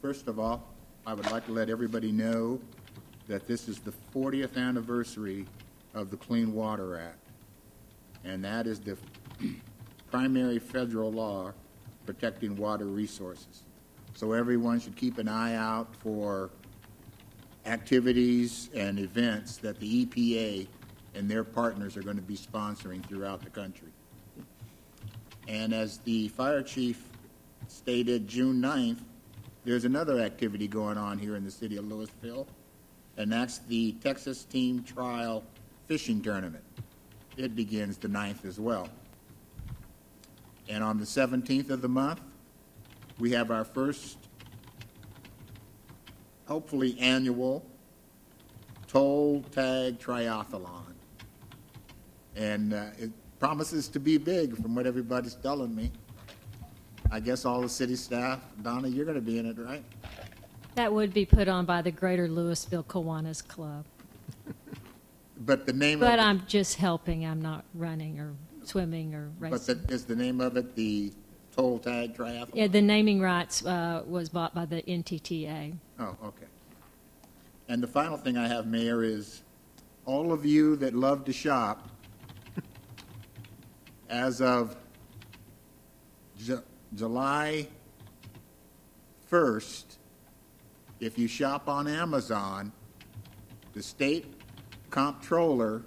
First of all, I would like to let everybody know that this is the 40th anniversary of the Clean Water Act, and that is the primary federal law protecting water resources. So everyone should keep an eye out for activities and events that the EPA and their partners are going to be sponsoring throughout the country. And as the fire chief stated, June 9th, there's another activity going on here in the city of Louisville, and that's the Texas Team Trial Fishing Tournament. It begins the 9th as well. And on the 17th of the month, we have our first, hopefully annual, toll tag triathlon. And it promises to be big from what everybody's telling me. I guess all the city staff, Donna, you're going to be in it, right? That would be put on by the Greater Louisville Kiwanis Club. But the name But of I'm just helping. I'm not running or swimming or racing. But is the name of it the Toll Tag Triathlon? Yeah, the naming rights was bought by the NTTA. Oh, okay. And the final thing I have, Mayor, is all of you that love to shop, as of July 1st, if you shop on Amazon, the state comptroller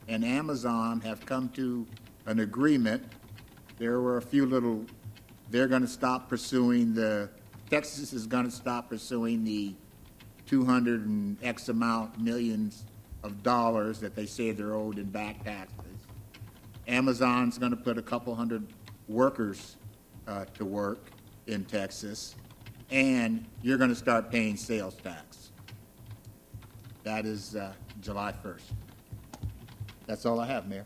and Amazon have come to an agreement. There were a few little they're going to stop pursuing Texas is going to stop pursuing the 200 and X amount millions of dollars that they say they're owed in back taxes. Amazon's going to put a couple hundred workers to work in Texas, and you're going to start paying sales tax. That is July 1st. That's all I have, Mayor.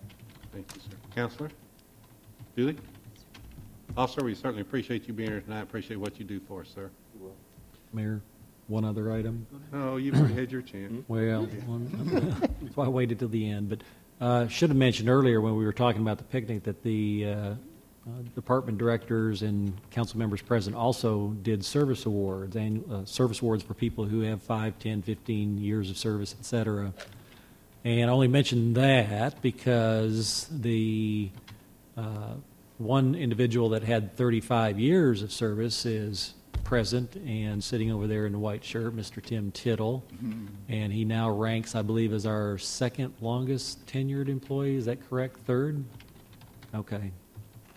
Thank you, sir. Counselor Dooley? Officer, we certainly appreciate you being here tonight. Appreciate what you do for us, sir. Mayor, one other item. Oh, you've already had your chance. Well, that's why I waited till the end. But should have mentioned earlier when we were talking about the picnic that the department directors and council members present also did service awards, and service awards for people who have 5, 10, 15 years of service, et cetera. And I only mentioned that because the one individual that had 35 years of service is present and sitting over there in the white shirt, Mr. Tim Tittle. Mm-hmm. And he now ranks, I believe, as our second longest tenured employee. Is that correct? Third? Okay.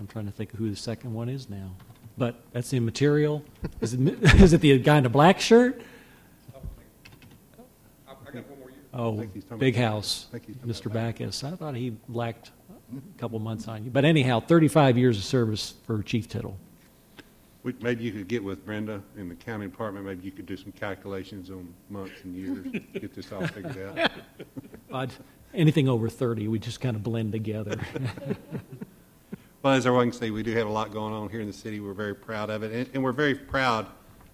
I'm trying to think of who the second one is now. But that's immaterial. Is it the guy in the black shirt? I got one more year. Oh, big house, Mr. Backus. I thought he lacked a couple months on you. But anyhow, 35 years of service for Chief Tittle. Maybe you could get with Brenda in the county department. Maybe you could do some calculations on months and years, get this all figured out. Anything over 30, we just kind of blend together. Well, as everyone can see, we do have a lot going on here in the city. We're very proud of it, and we're very proud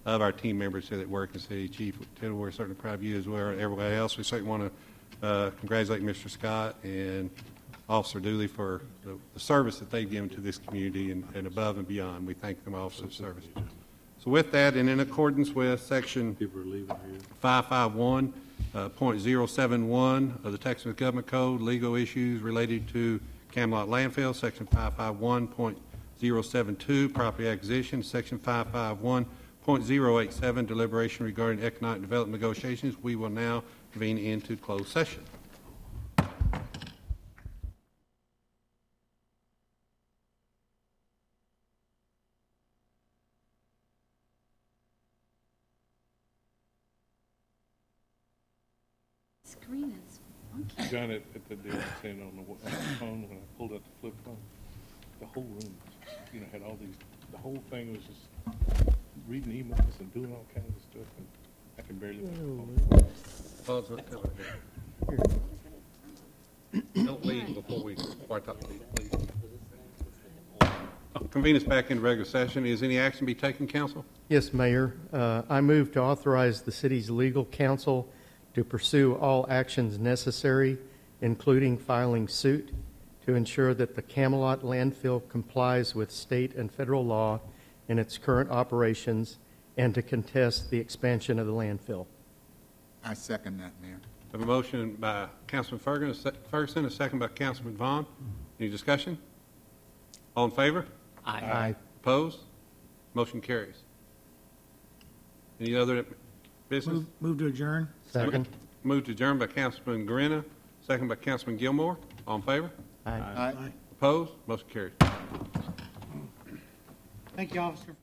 of our team members here that work in the city. Chief Tittle, we're certainly proud of you as well, and everybody else. We certainly want to congratulate Mr. Scott and Officer Dooley for the service that they've given to this community and above and beyond. We thank them all for the service. So with that, and in accordance with Section 551.071 of the Texas Government Code, legal issues related to Camelot Landfill, Section 551.072, property acquisition, Section 551.087, deliberation regarding economic development negotiations, we will now convene into closed session. Screen is funky. Done it at the deal saying on the phone when I pulled out the flip phone. The whole room, had all these. The whole thing was just reading emails and doing all kinds of stuff, and I can barely. Don't leave before we start talking, please. Convene us back in regular session. Is any action be taken, council? Yes, Mayor. I move to authorize the city's legal counsel to pursue all actions necessary, including filing suit, to ensure that the Camelot landfill complies with state and federal law in its current operations, and to contest the expansion of the landfill. I second that, Mayor. I have a motion by Councilman Ferguson, a second by Councilman Vaughn. Any discussion? All in favor? Aye. Aye. Opposed? Motion carries. Any other business? Move to adjourn. Second. Move to adjourn by Councilman Guarina, second by Councilman Gilmore. All in favor? Aye. Aye. Opposed? Motion carries. Thank you, officer.